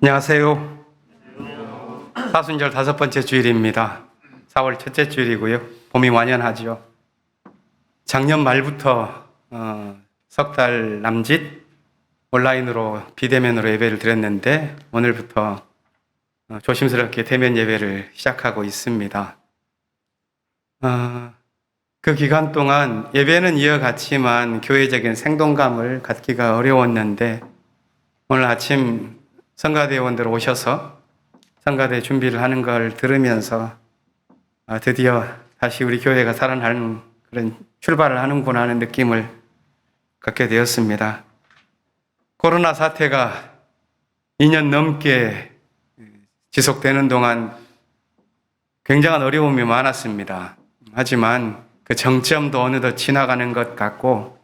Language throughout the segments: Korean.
안녕하세요. 사순절 5번째 주일입니다. 4월 첫째 주일이고요. 봄이 완연하죠. 작년 말부터 석 달 남짓 온라인으로 비대면으로 예배를 드렸는데 오늘부터 조심스럽게 대면 예배를 시작하고 있습니다. 그 기간 동안 예배는 이어갔지만 교회적인 생동감을 갖기가 어려웠는데 오늘 아침 성가대원들 오셔서 성가대 준비를 하는 걸 들으면서 드디어 다시 우리 교회가 살아나는 그런 출발을 하는구나 하는 느낌을 갖게 되었습니다. 코로나 사태가 2년 넘게 지속되는 동안 굉장한 어려움이 많았습니다. 하지만 그 정점도 어느덧 지나가는 것 같고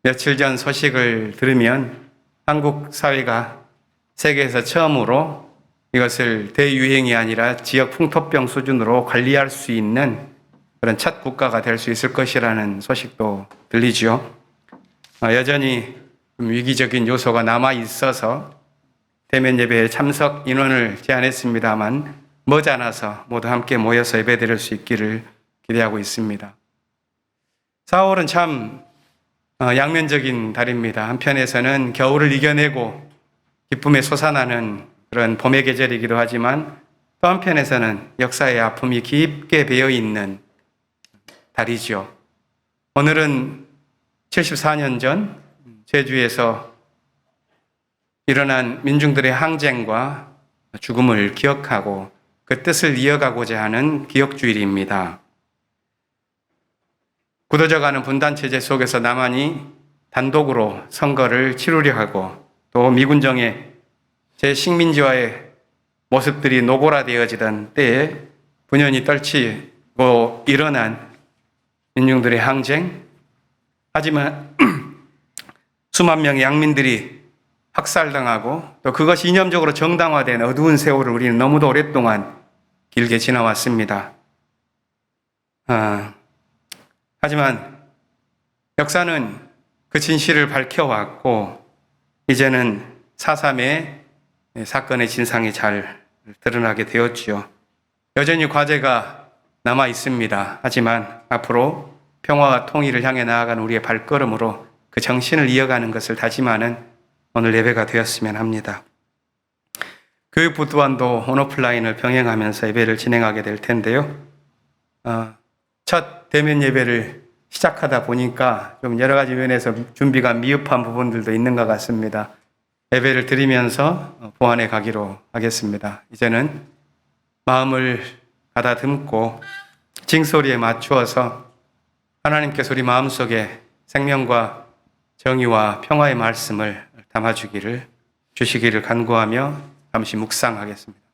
며칠 전 소식을 들으면 한국 사회가 세계에서 처음으로 이것을 대유행이 아니라 지역 풍토병 수준으로 관리할 수 있는 그런 첫 국가가 될 수 있을 것이라는 소식도 들리죠. 여전히 좀 위기적인 요소가 남아 있어서 대면 예배에 참석 인원을 제한했습니다만 머지않아서 모두 함께 모여서 예배드릴 수 있기를 기대하고 있습니다. 4월은 참 양면적인 달입니다. 한편에서는 겨울을 이겨내고 기쁨에 솟아나는 그런 봄의 계절이기도 하지만 또 한편에서는 역사의 아픔이 깊게 배어있는 달이죠. 오늘은 74년 전 제주에서 일어난 민중들의 항쟁과 죽음을 기억하고 그 뜻을 이어가고자 하는 기억주일입니다. 굳어져가는 분단체제 속에서 남한이 단독으로 선거를 치르려 하고 또 미군정의 제식민지화의 모습들이 노골화되어지던 때에 분연히 떨치고 일어난 민중들의 항쟁, 하지만 수만 명의 양민들이 학살당하고 또 그것이 이념적으로 정당화된 어두운 세월을 우리는 너무도 오랫동안 길게 지나왔습니다. 하지만 역사는 그 진실을 밝혀왔고 이제는 4.3의 사건의 진상이 잘 드러나게 되었지요. 여전히 과제가 남아 있습니다. 하지만 앞으로 평화와 통일을 향해 나아가는 우리의 발걸음으로 그 정신을 이어가는 것을 다짐하는 오늘 예배가 되었으면 합니다. 교육부 또한도 온오프라인을 병행하면서 예배를 진행하게 될 텐데요. 첫 대면 예배를 시작하다 보니까 좀 여러 가지 면에서 준비가 미흡한 부분들도 있는 것 같습니다. 예배를 드리면서 보완해 가기로 하겠습니다. 이제는 마음을 가다듬고 징소리에 맞추어서 하나님께서 우리 마음속에 생명과 정의와 평화의 말씀을 주시기를 간구하며 잠시 묵상하겠습니다.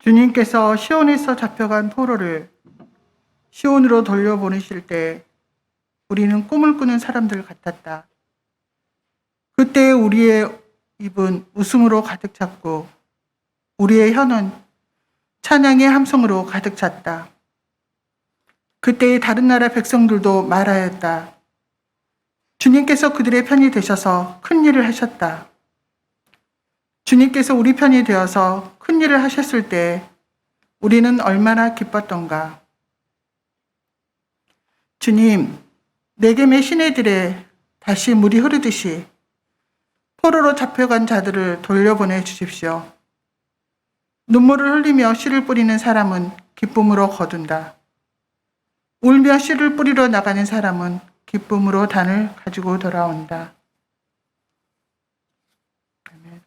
주님께서 시온에서 잡혀간 포로를 시온으로 돌려보내실 때 우리는 꿈을 꾸는 사람들 같았다. 그때 우리의 입은 웃음으로 가득 찼고 우리의 혀는 찬양의 함성으로 가득 찼다. 그때 다른 나라 백성들도 말하였다. 주님께서 그들의 편이 되셔서 큰 일을 하셨다. 주님께서 우리 편이 되어서 큰 일을 하셨을 때 우리는 얼마나 기뻤던가. 주님, 내게 시내들에 다시 물이 흐르듯이 포로로 잡혀간 자들을 돌려보내 주십시오. 눈물을 흘리며 씨를 뿌리는 사람은 기쁨으로 거둔다. 울며 씨를 뿌리러 나가는 사람은 기쁨으로 단을 가지고 돌아온다. 아멘.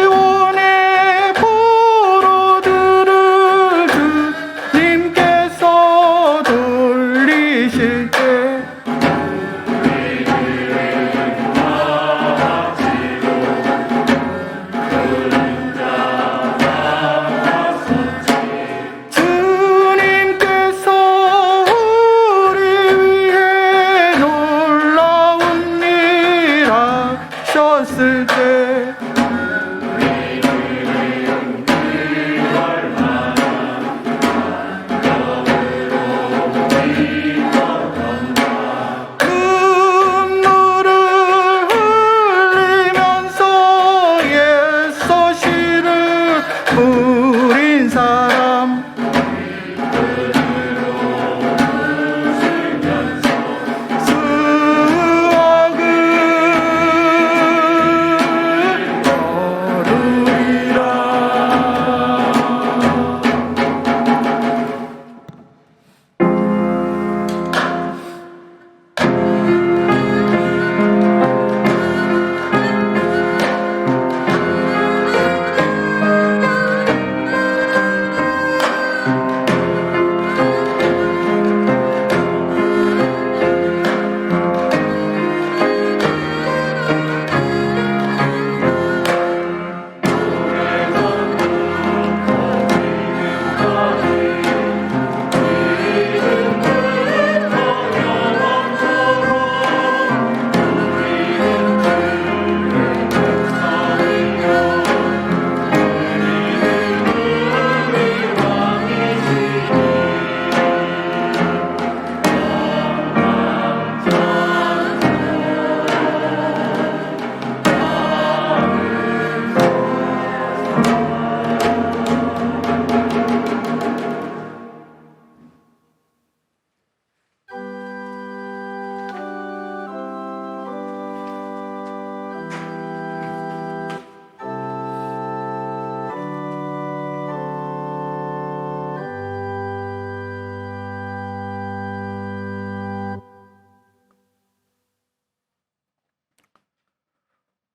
지원의 포로들을 주님께서 돌리실 때 주님께서 우리 위해 놀라운 일 하셨을 때 눈물을 흘리면서 애써 씨를 뿌린 사람 수억을 거두리라.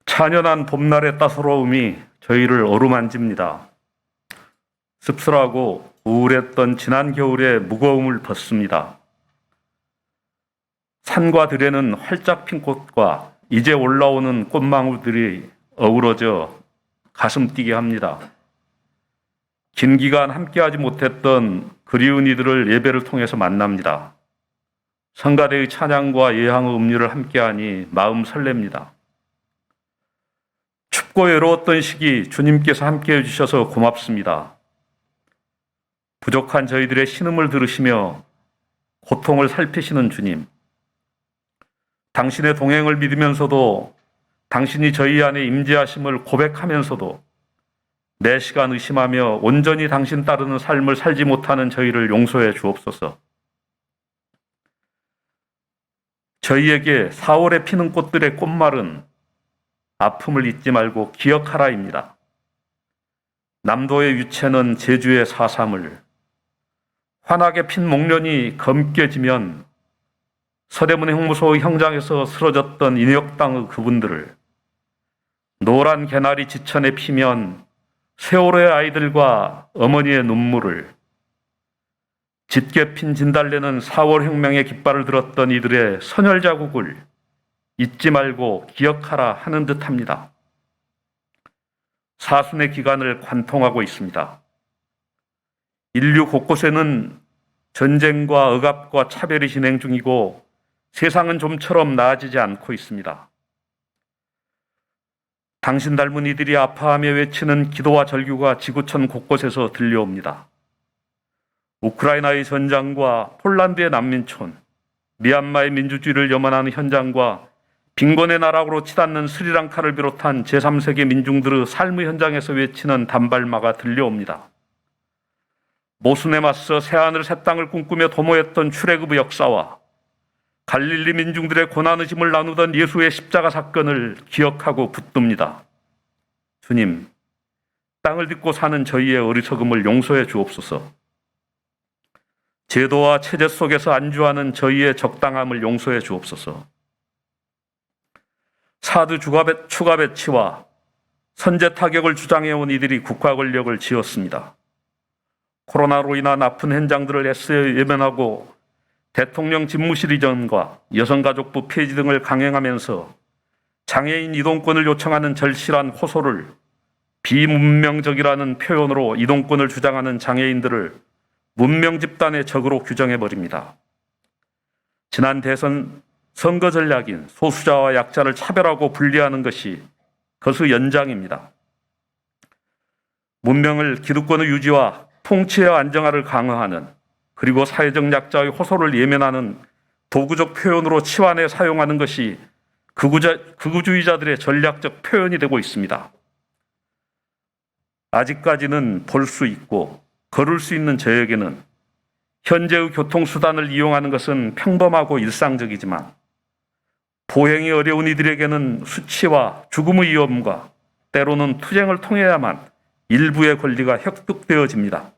찬연한 봄날의 따스러움이 저희를 어루만집니다. 씁쓸하고 우울했던 지난 겨울의 무거움을 벗습니다. 산과 들에는 활짝 핀 꽃과 이제 올라오는 꽃망울들이 어우러져 가슴 뛰게 합니다. 긴 기간 함께하지 못했던 그리운 이들을 예배를 통해서 만납니다. 성가대의 찬양과 예향의 음료를 함께하니 마음 설렙니다. 춥고 외로웠던 시기 주님께서 함께해 주셔서 고맙습니다. 부족한 저희들의 신음을 들으시며 고통을 살피시는 주님, 당신의 동행을 믿으면서도 당신이 저희 안에 임재하심을 고백하면서도 매 시간 의심하며 온전히 당신 따르는 삶을 살지 못하는 저희를 용서해 주옵소서. 저희에게 4월에 피는 꽃들의 꽃말은 아픔을 잊지 말고 기억하라입니다. 남도의 유채는 제주의 사삼을, 환하게 핀 목련이 검게 지면 서대문의 형무소 형장에서 쓰러졌던 인혁당의 그분들을, 노란 개나리 지천에 피면 세월호의 아이들과 어머니의 눈물을, 짙게 핀 진달래는 4월 혁명의 깃발을 들었던 이들의 선열 자국을 잊지 말고 기억하라 하는 듯합니다. 사순의 기간을 관통하고 있습니다. 인류 곳곳에는 전쟁과 억압과 차별이 진행 중이고 세상은 좀처럼 나아지지 않고 있습니다. 당신 닮은 이들이 아파하며 외치는 기도와 절규가 지구촌 곳곳에서 들려옵니다. 우크라이나의 전장과 폴란드의 난민촌, 미얀마의 민주주의를 염원하는 현장과 빈곤의 나락으로 치닫는 스리랑카를 비롯한 제3세계 민중들의 삶의 현장에서 외치는 단발마가 들려옵니다. 모순에 맞서 새하늘 새 땅을 꿈꾸며 도모했던 출애굽의 역사와 갈릴리 민중들의 고난의 짐을 나누던 예수의 십자가 사건을 기억하고 붙듭니다. 주님, 땅을 딛고 사는 저희의 어리석음을 용서해 주옵소서. 제도와 체제 속에서 안주하는 저희의 적당함을 용서해 주옵소서. 사드 추가 배치와 선제 타격을 주장해온 이들이 국가 권력을 쥐었습니다. 코로나로 인한 아픈 현장들을 애써 외면하고 대통령 집무실 이전과 여성가족부 폐지 등을 강행하면서 장애인 이동권을 요청하는 절실한 호소를 비문명적이라는 표현으로 이동권을 주장하는 장애인들을 문명 집단의 적으로 규정해버립니다. 지난 대선 선거 전략인 소수자와 약자를 차별하고 분리하는 것이 그것의 연장입니다. 문명을 기득권의 유지와 통치와 안정화를 강화하는, 그리고 사회적 약자의 호소를 예면하는 도구적 표현으로 치환해 사용하는 것이 극우주의자들의 전략적 표현이 되고 있습니다. 아직까지는 볼 수 있고 걸을 수 있는 저에게는 현재의 교통수단을 이용하는 것은 평범하고 일상적이지만 보행이 어려운 이들에게는 수치와 죽음의 위험과 때로는 투쟁을 통해야만 일부의 권리가 획득되어집니다.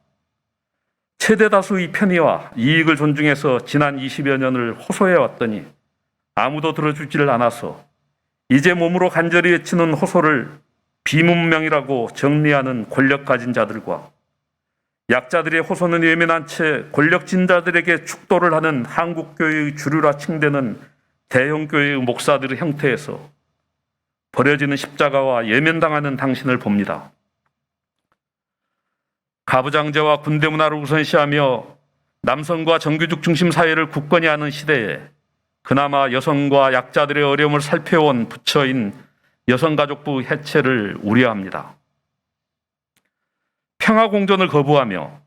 최대 다수의 편의와 이익을 존중해서 지난 20여 년을 호소해왔더니 아무도 들어주지를 않아서 이제 몸으로 간절히 외치는 호소를 비문명이라고 정리하는 권력 가진 자들과 약자들의 호소는 외면한 채 권력진자들에게 축도를 하는 한국교회의 주류라 칭되는 대형교회의 목사들의 형태에서 버려지는 십자가와 예면당하는 당신을 봅니다. 가부장제와 군대 문화를 우선시하며 남성과 정규직 중심 사회를 굳건히 하는 시대에 그나마 여성과 약자들의 어려움을 살펴온 부처인 여성가족부 해체를 우려합니다. 평화공존을 거부하며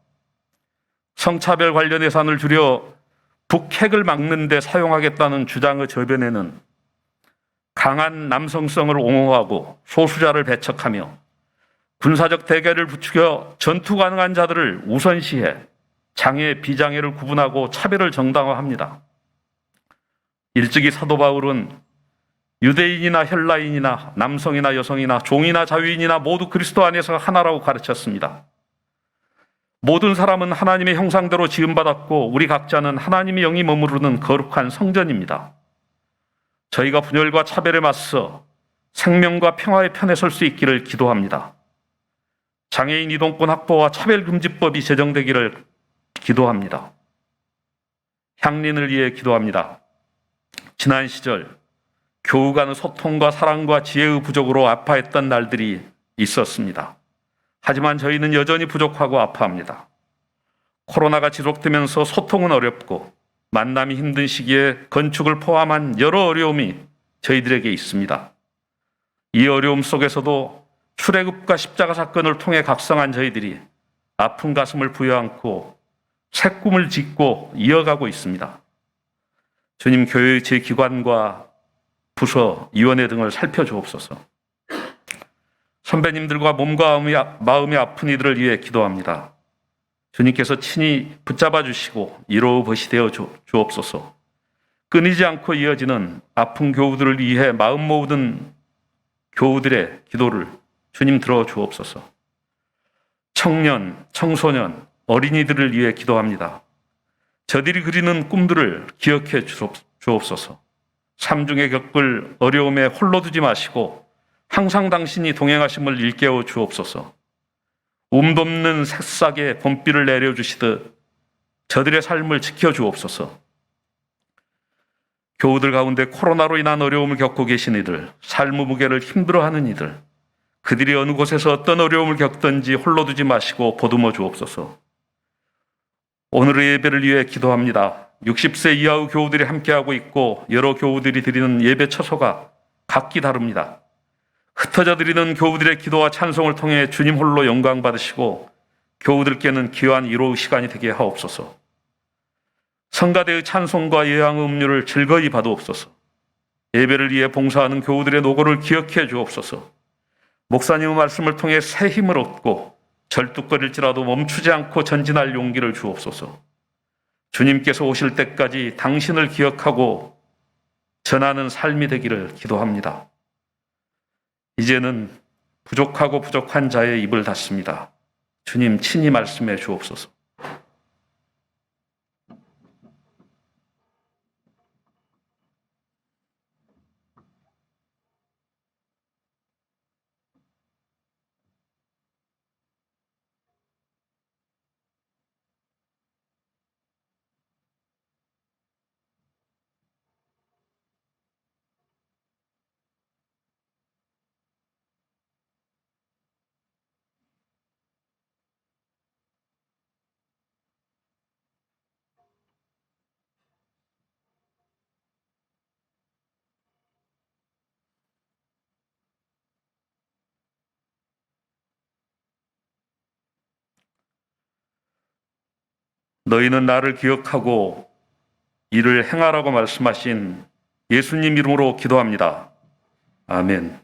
성차별 관련 예산을 줄여 북핵을 막는 데 사용하겠다는 주장의 저변에는 강한 남성성을 옹호하고 소수자를 배척하며 군사적 대결을 부추겨 전투 가능한 자들을 우선시해 장애, 비장애를 구분하고 차별을 정당화합니다. 일찍이 사도 바울은 유대인이나 헬라인이나 남성이나 여성이나 종이나 자유인이나 모두 그리스도 안에서 하나라고 가르쳤습니다. 모든 사람은 하나님의 형상대로 지음받았고 우리 각자는 하나님의 영이 머무르는 거룩한 성전입니다. 저희가 분열과 차별에 맞서 생명과 평화의 편에 설 수 있기를 기도합니다. 장애인 이동권 확보와 차별금지법이 제정되기를 기도합니다. 향린을 위해 기도합니다. 지난 시절 교우 간의 소통과 사랑과 지혜의 부족으로 아파했던 날들이 있었습니다. 하지만 저희는 여전히 부족하고 아파합니다. 코로나가 지속되면서 소통은 어렵고 만남이 힘든 시기에 건축을 포함한 여러 어려움이 저희들에게 있습니다. 이 어려움 속에서도 출애굽과 십자가 사건을 통해 각성한 저희들이 아픈 가슴을 부여안고 새 꿈을 짓고 이어가고 있습니다. 주님, 교회의 제 기관과 부서, 위원회 등을 살펴주옵소서. 선배님들과 몸과 마음이 아픈 이들을 위해 기도합니다. 주님께서 친히 붙잡아 주시고 이로우 벗이 되어 주옵소서. 끊이지 않고 이어지는 아픈 교우들을 위해 마음 모으던 교우들의 기도를 주님 들어 주옵소서. 청년, 청소년, 어린이들을 위해 기도합니다. 저들이 그리는 꿈들을 기억해 주옵소서. 삶중에 겪을 어려움에 홀로 두지 마시고 항상 당신이 동행하심을 일깨워 주옵소서. 돔없는 새싹에 봄비를 내려주시듯 저들의 삶을 지켜주옵소서. 교우들 가운데 코로나로 인한 어려움을 겪고 계신 이들, 삶의 무게를 힘들어하는 이들, 그들이 어느 곳에서 어떤 어려움을 겪든지 홀로 두지 마시고 보듬어 주옵소서. 오늘의 예배를 위해 기도합니다. 60세 이하의 교우들이 함께하고 있고 여러 교우들이 드리는 예배 처소가 각기 다릅니다. 흩어져 드리는 교우들의 기도와 찬송을 통해 주님 홀로 영광 받으시고 교우들께는 귀한 위로의 시간이 되게 하옵소서. 성가대의 찬송과 예향의 음료를 즐거이 받으옵소서. 예배를 위해 봉사하는 교우들의 노고를 기억해 주옵소서. 목사님의 말씀을 통해 새 힘을 얻고 절뚝거릴지라도 멈추지 않고 전진할 용기를 주옵소서. 주님께서 오실 때까지 당신을 기억하고 전하는 삶이 되기를 기도합니다. 이제는 부족하고 부족한 자의 입을 닫습니다. 주님 친히 말씀해 주옵소서. 너희는 나를 기억하고 이를 행하라고 말씀하신 예수님 이름으로 기도합니다. 아멘.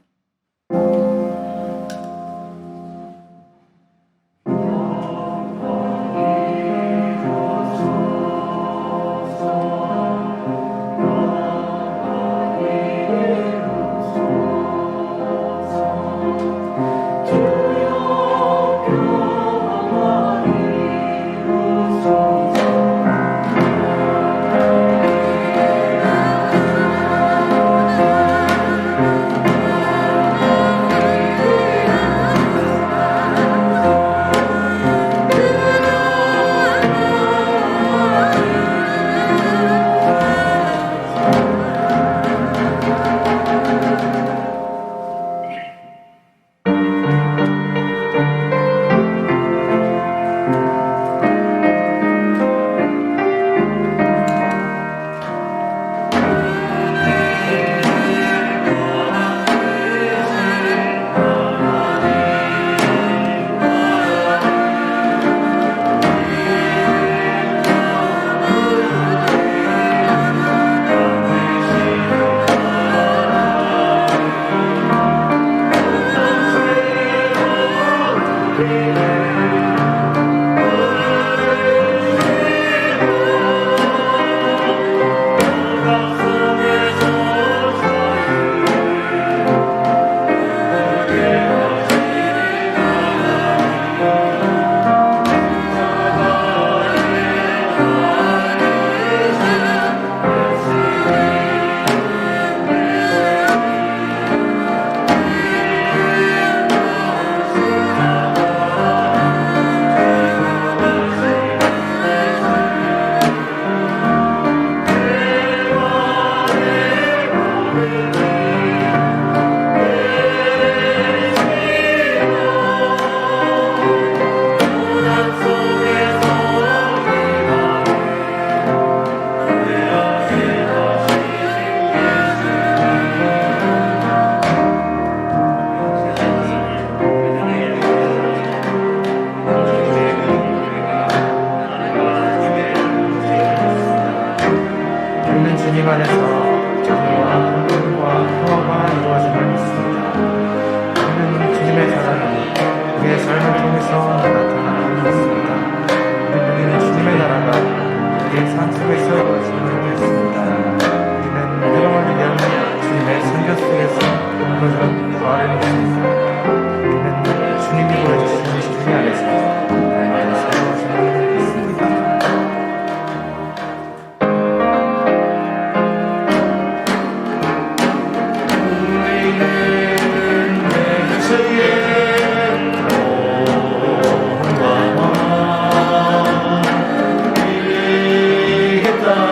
주님 안에서 자유와 평안과 평화가 이루어짐을 믿습니다. 우리는 주님의 사랑이 우리의 삶을 통해서 나타나는 믿습니다. 우리는 주님의 나라가 우리의 삶 속에서 이루어짐을 믿습니다. 우리는 해방을 위한 주님의 선교 속에서 이루어지는 부활을 믿습니다. 우리는 주님이 보여주시는 진리 안에서 날마다 새로워짐을 믿습니다. 우리는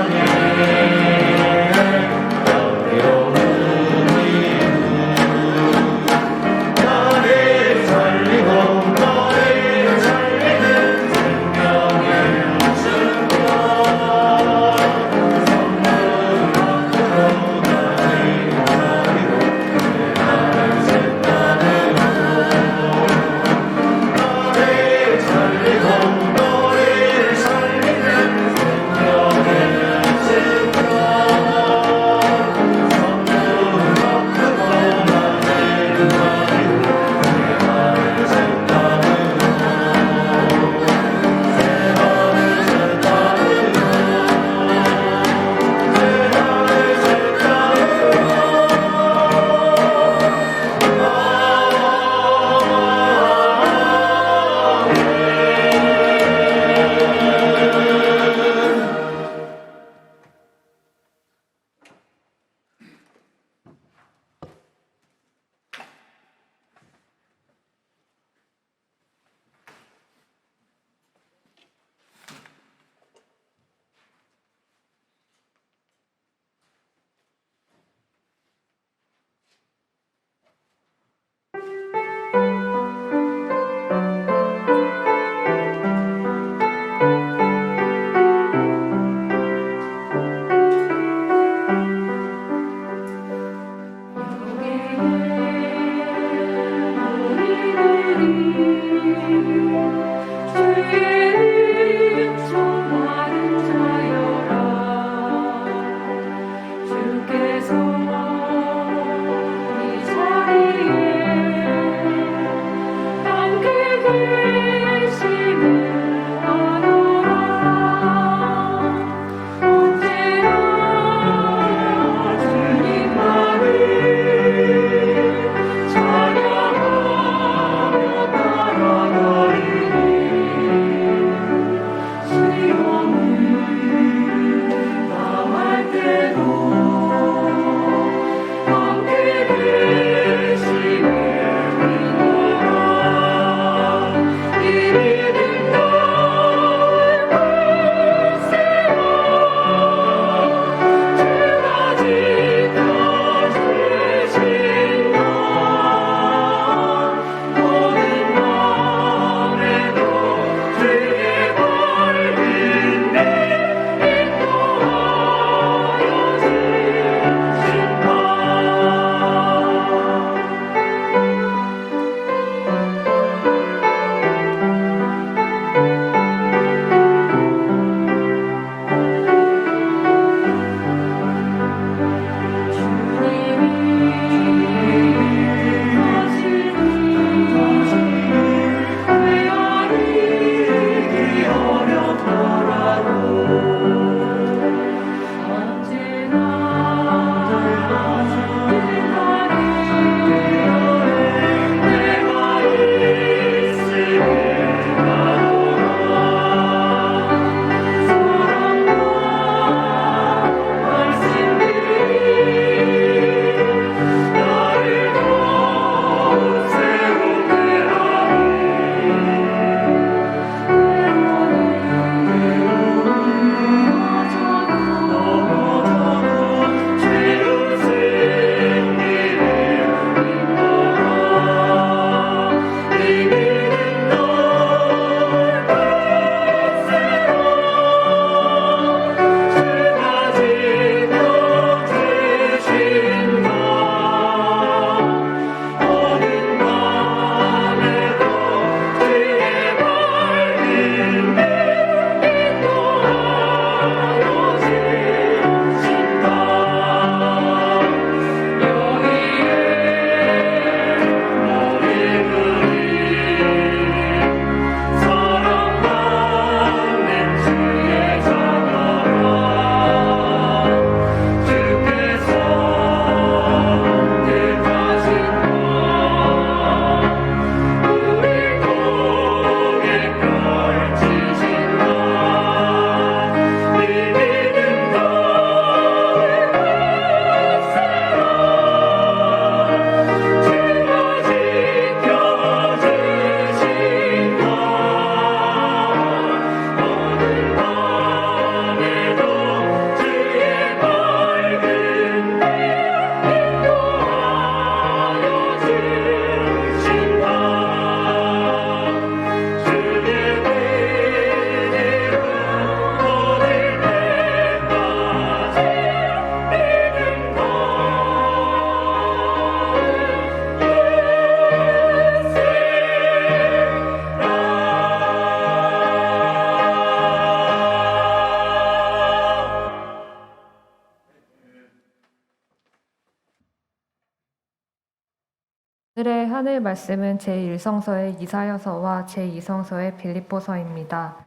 오늘의 하늘 말씀은 제1성서의 이사야서와 제2성서의 빌립보서입니다.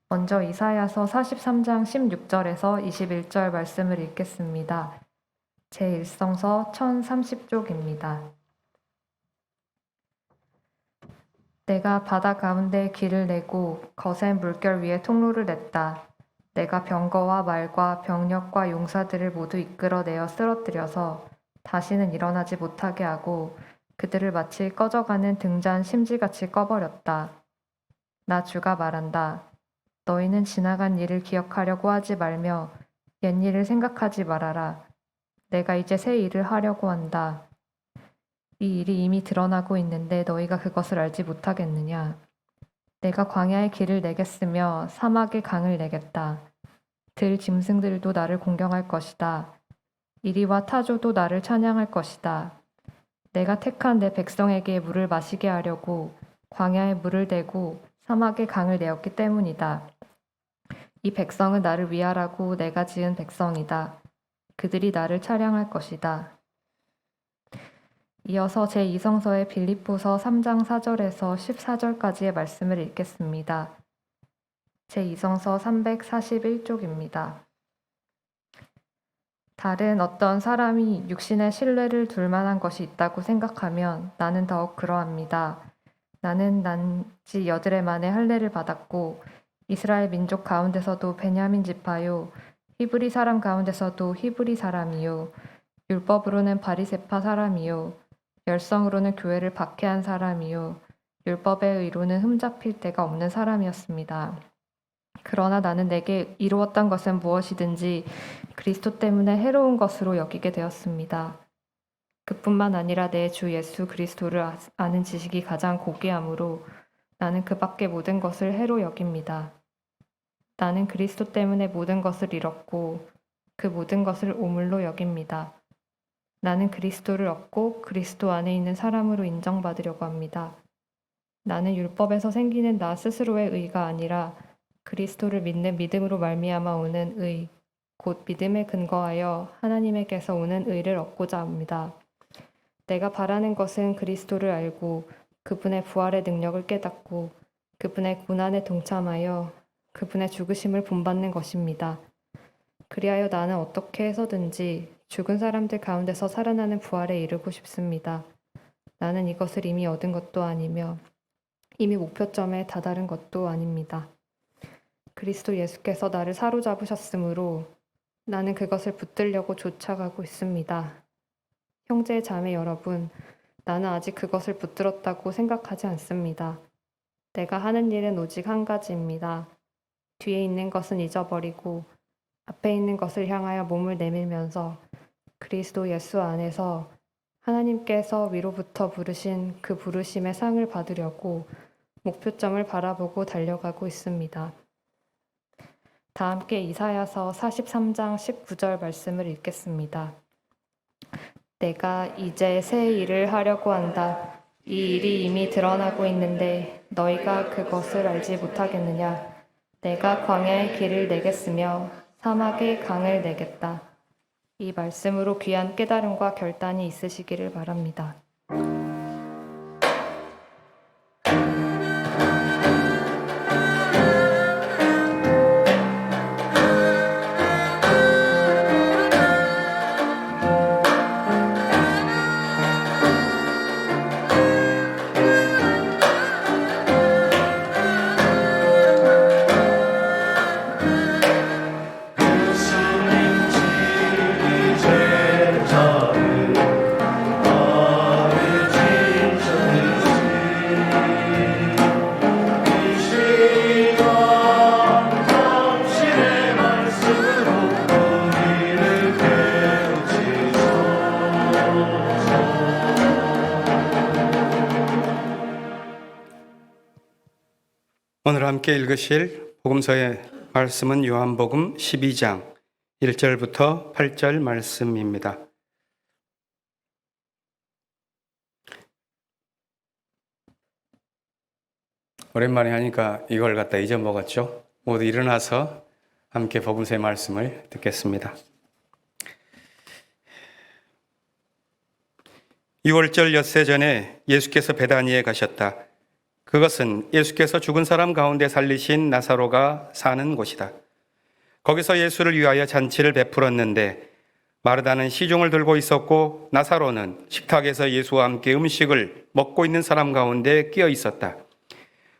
먼저 이사야서 43장 16절에서 21절 말씀을 읽겠습니다. 제1성서 1030쪽입니다. 내가 바다 가운데 길을 내고 거센 물결 위에 통로를 냈다. 내가 병거와 말과 병력과 용사들을 모두 이끌어내어 쓰러뜨려서 다시는 일어나지 못하게 하고 그들을 마치 꺼져가는 등잔 심지같이 꺼버렸다. 나 주가 말한다. 너희는 지나간 일을 기억하려고 하지 말며 옛일을 생각하지 말아라. 내가 이제 새 일을 하려고 한다. 이 일이 이미 드러나고 있는데 너희가 그것을 알지 못하겠느냐? 내가 광야의 길을 내겠으며 사막의 강을 내겠다. 들 짐승들도 나를 공경할 것이다. 이리와 타조도 나를 찬양할 것이다. 내가 택한 내 백성에게 물을 마시게 하려고 광야에 물을 대고 사막의 강을 내었기 때문이다. 이 백성은 나를 위하라고 내가 지은 백성이다. 그들이 나를 찬양할 것이다. 이어서 제2성서의 빌립보서 3장 4절에서 14절까지의 말씀을 읽겠습니다. 제2성서 341쪽입니다. 다른 어떤 사람이 육신의 신뢰를 둘 만한 것이 있다고 생각하면 나는 더욱 그러합니다. 나는 난지 여드레 만에 할례를 받았고 이스라엘 민족 가운데서도 베냐민 지파요 히브리 사람 가운데서도 히브리 사람이요 율법으로는 바리새파 사람이요 열성으로는 교회를 박해한 사람이요 율법의 의로는 흠잡힐 데가 없는 사람이었습니다. 그러나 나는 내게 이루었던 것은 무엇이든지 그리스도 때문에 해로운 것으로 여기게 되었습니다. 그뿐만 아니라 내 주 예수 그리스도를 아는 지식이 가장 고귀하므로 나는 그 밖의 모든 것을 해로 여깁니다. 나는 그리스도 때문에 모든 것을 잃었고 그 모든 것을 오물로 여깁니다. 나는 그리스도를 얻고 그리스도 안에 있는 사람으로 인정받으려고 합니다. 나는 율법에서 생기는 나 스스로의 의가 아니라 그리스도를 믿는 믿음으로 말미암아 오는 의, 곧 믿음에 근거하여 하나님에게서 오는 의를 얻고자 합니다. 내가 바라는 것은 그리스도를 알고 그분의 부활의 능력을 깨닫고 그분의 고난에 동참하여 그분의 죽으심을 본받는 것입니다. 그리하여 나는 어떻게 해서든지 죽은 사람들 가운데서 살아나는 부활에 이르고 싶습니다. 나는 이것을 이미 얻은 것도 아니며 이미 목표점에 다다른 것도 아닙니다. 그리스도 예수께서 나를 사로잡으셨으므로 나는 그것을 붙들려고 쫓아가고 있습니다. 형제 자매 여러분, 나는 아직 그것을 붙들었다고 생각하지 않습니다. 내가 하는 일은 오직 한 가지입니다. 뒤에 있는 것은 잊어버리고 앞에 있는 것을 향하여 몸을 내밀면서 그리스도 예수 안에서 하나님께서 위로부터 부르신 그 부르심의 상을 받으려고 목표점을 바라보고 달려가고 있습니다. 다 함께 이사야서 43장 19절 말씀을 읽겠습니다. 내가 이제 새 일을 하려고 한다. 이 일이 이미 드러나고 있는데 너희가 그것을 알지 못하겠느냐? 내가 광야의 길을 내겠으며 사막의 강을 내겠다. 이 말씀으로 귀한 깨달음과 결단이 있으시기를 바랍니다. 오늘 함께 읽으실 복음서의 말씀은 요한복음 12장 1절부터 8절 말씀입니다. 오랜만에 하니까 이걸 갖다 잊어먹었죠. 모두 일어나서 함께 복음서의 말씀을 듣겠습니다. 6월절 엿새 전에 예수께서 베다니에 가셨다. 그것은 예수께서 죽은 사람 가운데 살리신 나사로가 사는 곳이다. 거기서 예수를 위하여 잔치를 베풀었는데 마르다는 시중을 들고 있었고 나사로는 식탁에서 예수와 함께 음식을 먹고 있는 사람 가운데 끼어 있었다.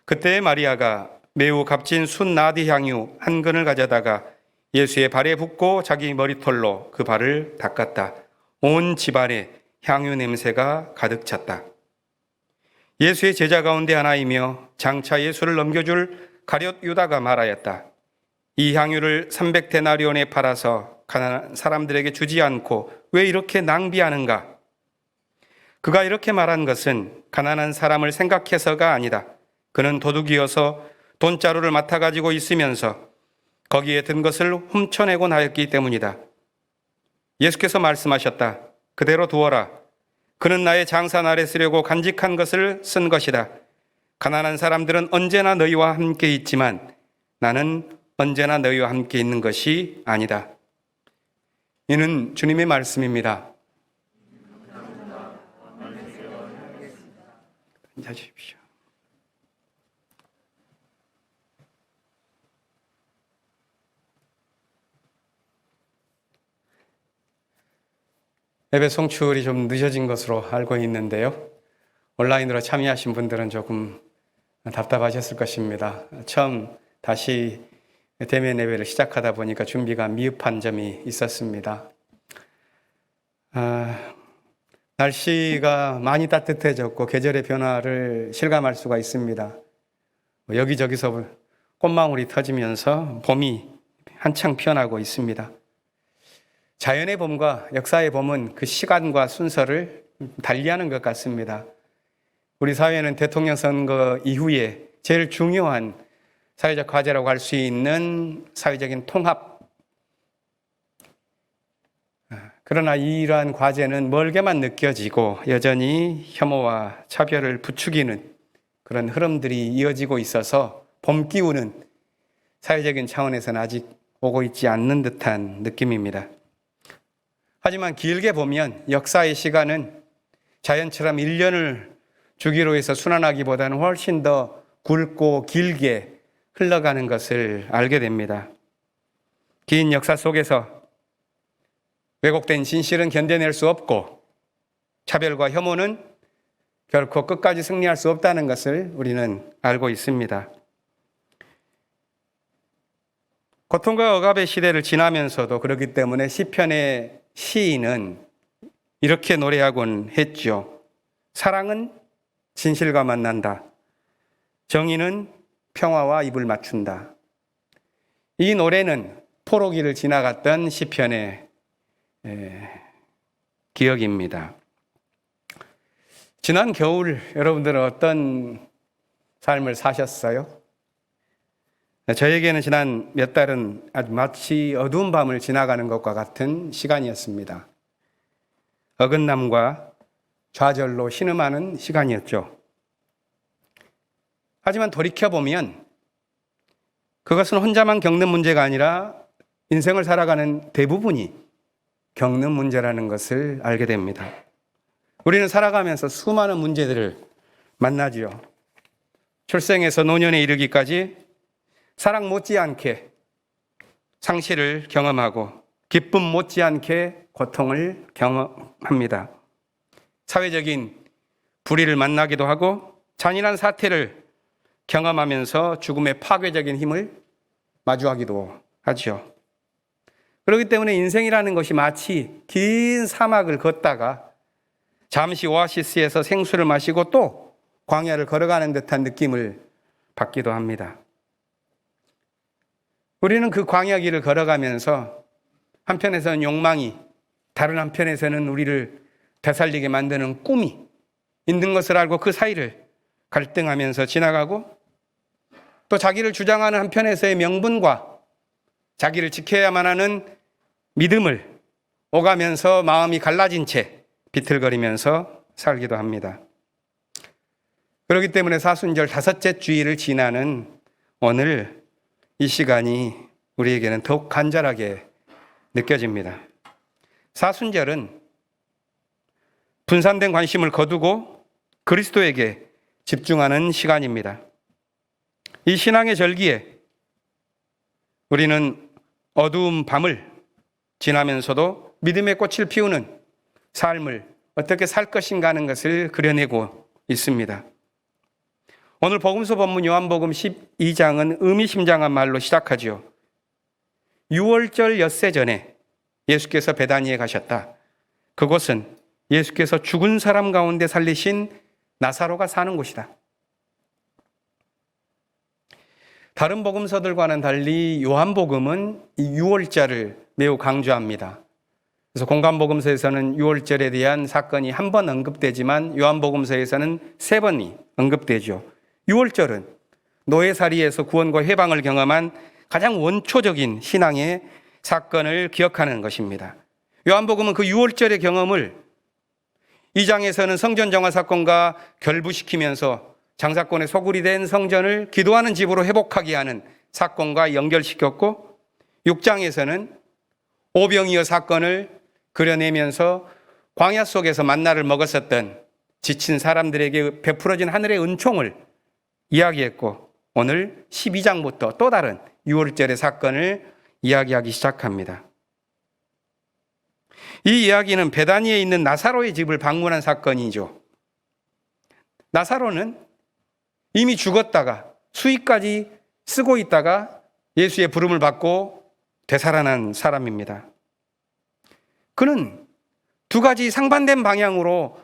그때 마리아가 매우 값진 순나디 향유 한 근을 가져다가 예수의 발에 붓고 자기 머리털로 그 발을 닦았다. 온 집안에 향유 냄새가 가득 찼다. 예수의 제자 가운데 하나이며 장차 예수를 넘겨줄 가룟 유다가 말하였다. 이 향유를 300데나리온에 팔아서 가난한 사람들에게 주지 않고 왜 이렇게 낭비하는가? 그가 이렇게 말한 것은 가난한 사람을 생각해서가 아니다. 그는 도둑이어서 돈자루를 맡아가지고 있으면서 거기에 든 것을 훔쳐내곤 하였기 때문이다. 예수께서 말씀하셨다. 그대로 두어라. 그는 나의 장사 날에 쓰려고 간직한 것을 쓴 것이다. 가난한 사람들은 언제나 너희와 함께 있지만 나는 언제나 너희와 함께 있는 것이 아니다. 이는 주님의 말씀입니다. 앉아주십시오. 예배 송출이 좀 늦어진 것으로 알고 있는데요. 온라인으로 참여하신 분들은 조금 답답하셨을 것입니다. 처음 다시 대면 예배를 시작하다 보니까 준비가 미흡한 점이 있었습니다. 날씨가 많이 따뜻해졌고 계절의 변화를 실감할 수가 있습니다. 여기저기서 꽃망울이 터지면서 봄이 한창 피어나고 있습니다. 자연의 봄과 역사의 봄은 그 시간과 순서를 달리하는 것 같습니다. 우리 사회는 대통령 선거 이후에 제일 중요한 사회적 과제라고 할 수 있는 사회적인 통합. 그러나 이러한 과제는 멀게만 느껴지고 여전히 혐오와 차별을 부추기는 그런 흐름들이 이어지고 있어서 봄 기운은 사회적인 차원에서는 아직 오고 있지 않는 듯한 느낌입니다. 하지만 길게 보면 역사의 시간은 자연처럼 1년을 주기로 해서 순환하기보다는 훨씬 더 굵고 길게 흘러가는 것을 알게 됩니다. 긴 역사 속에서 왜곡된 진실은 견뎌낼 수 없고 차별과 혐오는 결코 끝까지 승리할 수 없다는 것을 우리는 알고 있습니다. 고통과 억압의 시대를 지나면서도 그렇기 때문에 시편의 시인은 이렇게 노래하곤 했죠. 사랑은 진실과 만난다. 정의는 평화와 입을 맞춘다. 이 노래는 포로기를 지나갔던 시편의 기억입니다. 지난 겨울 여러분들은 어떤 삶을 사셨어요? 저에게는 지난 몇 달은 아주 마치 어두운 밤을 지나가는 것과 같은 시간이었습니다. 어긋남과 좌절로 신음하는 시간이었죠. 하지만 돌이켜보면 그것은 혼자만 겪는 문제가 아니라 인생을 살아가는 대부분이 겪는 문제라는 것을 알게 됩니다. 우리는 살아가면서 수많은 문제들을 만나지요. 출생에서 노년에 이르기까지 사랑 못지않게 상실을 경험하고 기쁨 못지않게 고통을 경험합니다. 사회적인 불의를 만나기도 하고 잔인한 사태를 경험하면서 죽음의 파괴적인 힘을 마주하기도 하죠. 그렇기 때문에 인생이라는 것이 마치 긴 사막을 걷다가 잠시 오아시스에서 생수를 마시고 또 광야를 걸어가는 듯한 느낌을 받기도 합니다. 우리는 그 광야 길을 걸어가면서 한편에서는 욕망이, 다른 한편에서는 우리를 되살리게 만드는 꿈이 있는 것을 알고 그 사이를 갈등하면서 지나가고 또 자기를 주장하는 한편에서의 명분과 자기를 지켜야만 하는 믿음을 오가면서 마음이 갈라진 채 비틀거리면서 살기도 합니다. 그렇기 때문에 사순절 5째 주일을 지나는 오늘 이 시간이 우리에게는 더욱 간절하게 느껴집니다. 사순절은 분산된 관심을 거두고 그리스도에게 집중하는 시간입니다. 이 신앙의 절기에 우리는 어두운 밤을 지나면서도 믿음의 꽃을 피우는 삶을 어떻게 살 것인가 하는 것을 그려내고 있습니다. 오늘 복음서 본문 요한복음 12장은 의미심장한 말로 시작하죠. 6월절 엿새 전에 예수께서 베다니에 가셨다. 그곳은 예수께서 죽은 사람 가운데 살리신 나사로가 사는 곳이다. 다른 복음서들과는 달리 요한복음은 이 6월절을 매우 강조합니다. 그래서 공관복음서에서는 6월절에 대한 사건이 한 번 언급되지만 요한복음서에서는 3번이 언급되죠. 6월절은 노예살이에서 구원과 해방을 경험한 가장 원초적인 신앙의 사건을 기억하는 것입니다. 요한복음은 그 6월절의 경험을 2장에서는 성전 정화 사건과 결부시키면서 장사건의 소굴이 된 성전을 기도하는 집으로 회복하게 하는 사건과 연결시켰고 6장에서는 오병이어 사건을 그려내면서 광야 속에서 만나를 먹었었던 지친 사람들에게 베풀어진 하늘의 은총을 이야기했고 오늘 12장부터 또 다른 6월절의 사건을 이야기하기 시작합니다. 이 이야기는 베다니에 있는 나사로의 집을 방문한 사건이죠. 나사로는 이미 죽었다가 수익까지 쓰고 있다가 예수의 부름을 받고 되살아난 사람입니다. 그는 두 가지 상반된 방향으로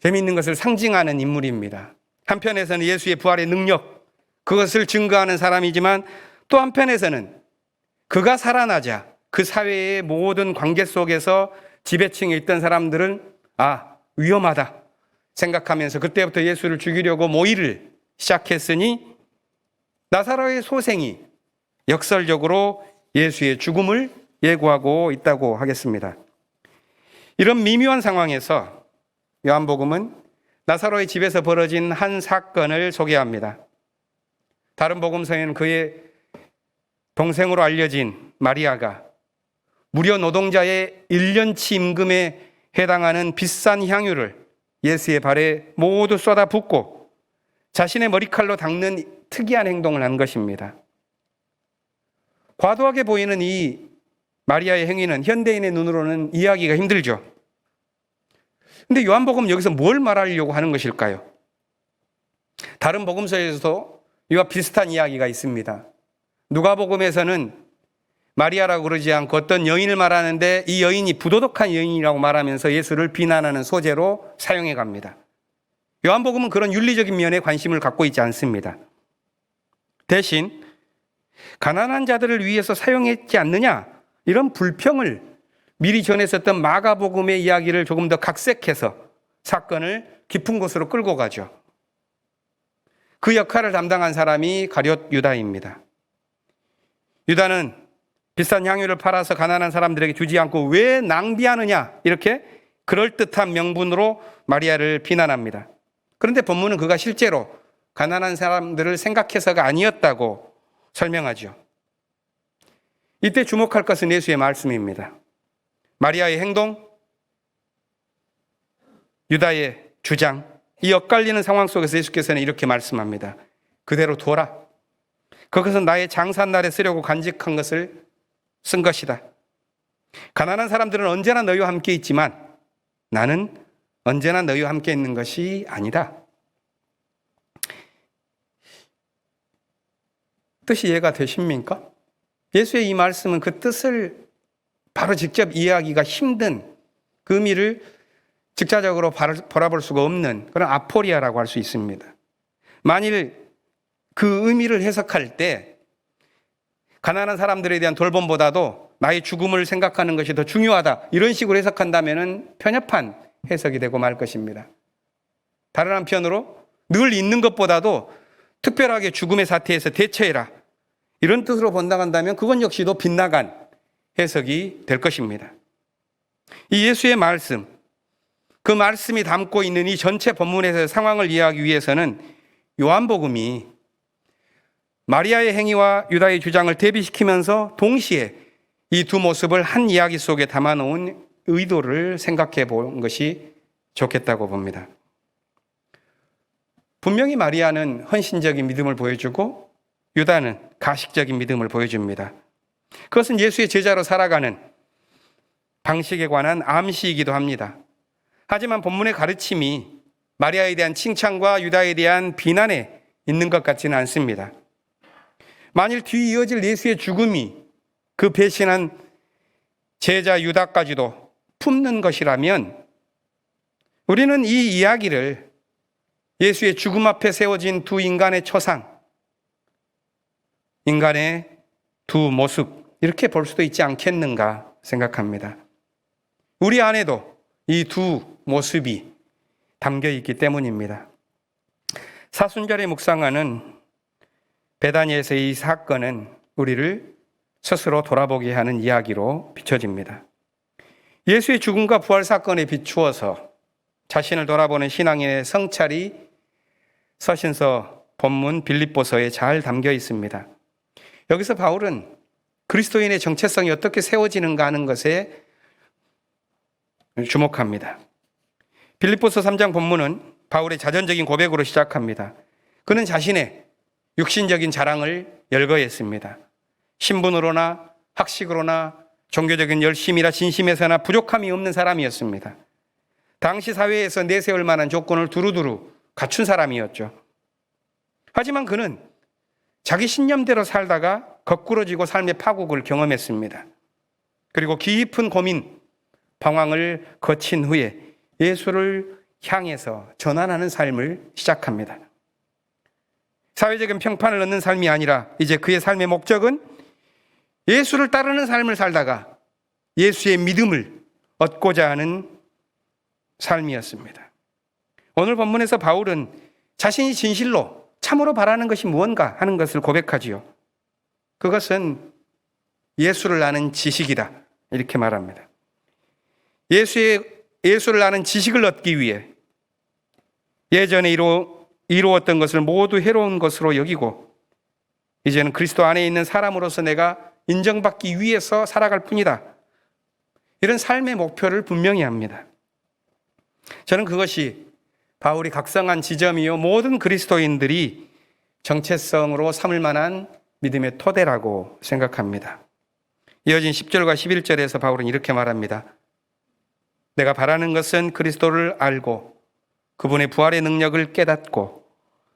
재미있는 것을 상징하는 인물입니다. 한편에서는 예수의 부활의 능력, 그것을 증거하는 사람이지만 또 한편에서는 그가 살아나자 그 사회의 모든 관계 속에서 지배층에 있던 사람들은 위험하다 생각하면서 그때부터 예수를 죽이려고 모의를 시작했으니 나사로의 소생이 역설적으로 예수의 죽음을 예고하고 있다고 하겠습니다. 이런 미묘한 상황에서 요한복음은 나사로의 집에서 벌어진 한 사건을 소개합니다. 다른 복음서에는 그의 동생으로 알려진 마리아가 무료 노동자의 1년치 임금에 해당하는 비싼 향유를 예수의 발에 모두 쏟아붓고 자신의 머리칼로 닦는 특이한 행동을 한 것입니다. 과도하게 보이는 이 마리아의 행위는 현대인의 눈으로는 이해하기가 힘들죠. 근데 요한복음 여기서 뭘 말하려고 하는 것일까요? 다른 복음서에서도 이와 비슷한 이야기가 있습니다. 누가복음에서는 마리아라고 그러지 않고 어떤 여인을 말하는데 이 여인이 부도덕한 여인이라고 말하면서 예수를 비난하는 소재로 사용해 갑니다. 요한복음은 그런 윤리적인 면에 관심을 갖고 있지 않습니다. 대신 가난한 자들을 위해서 사용했지 않느냐 이런 불평을 미리 전했었던 마가복음의 이야기를 조금 더 각색해서 사건을 깊은 곳으로 끌고 가죠. 그 역할을 담당한 사람이 가룟 유다입니다. 유다는 비싼 향유를 팔아서 가난한 사람들에게 주지 않고 왜 낭비하느냐 이렇게 그럴듯한 명분으로 마리아를 비난합니다. 그런데 본문은 그가 실제로 가난한 사람들을 생각해서가 아니었다고 설명하죠. 이때 주목할 것은 예수의 말씀입니다. 마리아의 행동, 유다의 주장, 이 엇갈리는 상황 속에서 예수께서는 이렇게 말씀합니다. 그대로 둬라. 그것은 나의 장산날에 쓰려고 간직한 것을 쓴 것이다. 가난한 사람들은 언제나 너희와 함께 있지만 나는 언제나 너희와 함께 있는 것이 아니다. 뜻이 이해가 되십니까? 예수의 이 말씀은 그 뜻을 바로 직접 이해하기가 힘든 그 의미를 직접적으로 바라볼 수가 없는 그런 아포리아라고 할 수 있습니다. 만일 그 의미를 해석할 때 가난한 사람들에 대한 돌봄보다도 나의 죽음을 생각하는 것이 더 중요하다 이런 식으로 해석한다면 편협한 해석이 되고 말 것입니다. 다른 한편으로 늘 있는 것보다도 특별하게 죽음의 사태에서 대처해라 이런 뜻으로 본다간다면 그건 역시도 빗나간 해석이 될 것입니다. 이 예수의 말씀, 그 말씀이 담고 있는 이 전체 본문에서의 상황을 이해하기 위해서는 요한복음이 마리아의 행위와 유다의 주장을 대비시키면서 동시에 이 두 모습을 한 이야기 속에 담아놓은 의도를 생각해 본 것이 좋겠다고 봅니다. 분명히 마리아는 헌신적인 믿음을 보여주고 유다는 가식적인 믿음을 보여줍니다. 그것은 예수의 제자로 살아가는 방식에 관한 암시이기도 합니다. 하지만 본문의 가르침이 마리아에 대한 칭찬과 유다에 대한 비난에 있는 것 같지는 않습니다. 만일 뒤 이어질 예수의 죽음이 그 배신한 제자 유다까지도 품는 것이라면 우리는 이 이야기를 예수의 죽음 앞에 세워진 두 인간의 초상, 인간의 두 모습 이렇게 볼 수도 있지 않겠는가 생각합니다. 우리 안에도 이 두 모습이 담겨 있기 때문입니다. 사순절의 묵상하는 베다니에서의 이 사건은 우리를 스스로 돌아보게 하는 이야기로 비춰집니다. 예수의 죽음과 부활 사건에 비추어서 자신을 돌아보는 신앙인의 성찰이 서신서 본문 빌립보서에 잘 담겨 있습니다. 여기서 바울은 그리스도인의 정체성이 어떻게 세워지는가 하는 것에 주목합니다. 빌립보서 3장 본문은 바울의 자전적인 고백으로 시작합니다. 그는 자신의 육신적인 자랑을 열거했습니다. 신분으로나 학식으로나 종교적인 열심이나 진심에서나 부족함이 없는 사람이었습니다. 당시 사회에서 내세울 만한 조건을 두루두루 갖춘 사람이었죠. 하지만 그는 자기 신념대로 살다가 거꾸러지고 삶의 파국을 경험했습니다. 그리고 깊은 고민, 방황을 거친 후에 예수를 향해서 전환하는 삶을 시작합니다. 사회적인 평판을 얻는 삶이 아니라 이제 그의 삶의 목적은 예수를 따르는 삶을 살다가 예수의 믿음을 얻고자 하는 삶이었습니다. 오늘 본문에서 바울은 자신이 진실로 참으로 바라는 것이 무언가 하는 것을 고백하지요. 그것은 예수를 아는 지식이다 이렇게 말합니다. 예수를 아는 지식을 얻기 위해 예전에 이루었던 것을 모두 해로운 것으로 여기고 이제는 그리스도 안에 있는 사람으로서 내가 인정받기 위해서 살아갈 뿐이다. 이런 삶의 목표를 분명히 합니다. 저는 그것이 바울이 각성한 지점이요 모든 그리스도인들이 정체성으로 삼을 만한 믿음의 토대라고 생각합니다. 이어진 10절과 11절에서 바울은 이렇게 말합니다. 내가 바라는 것은 그리스도를 알고 그분의 부활의 능력을 깨닫고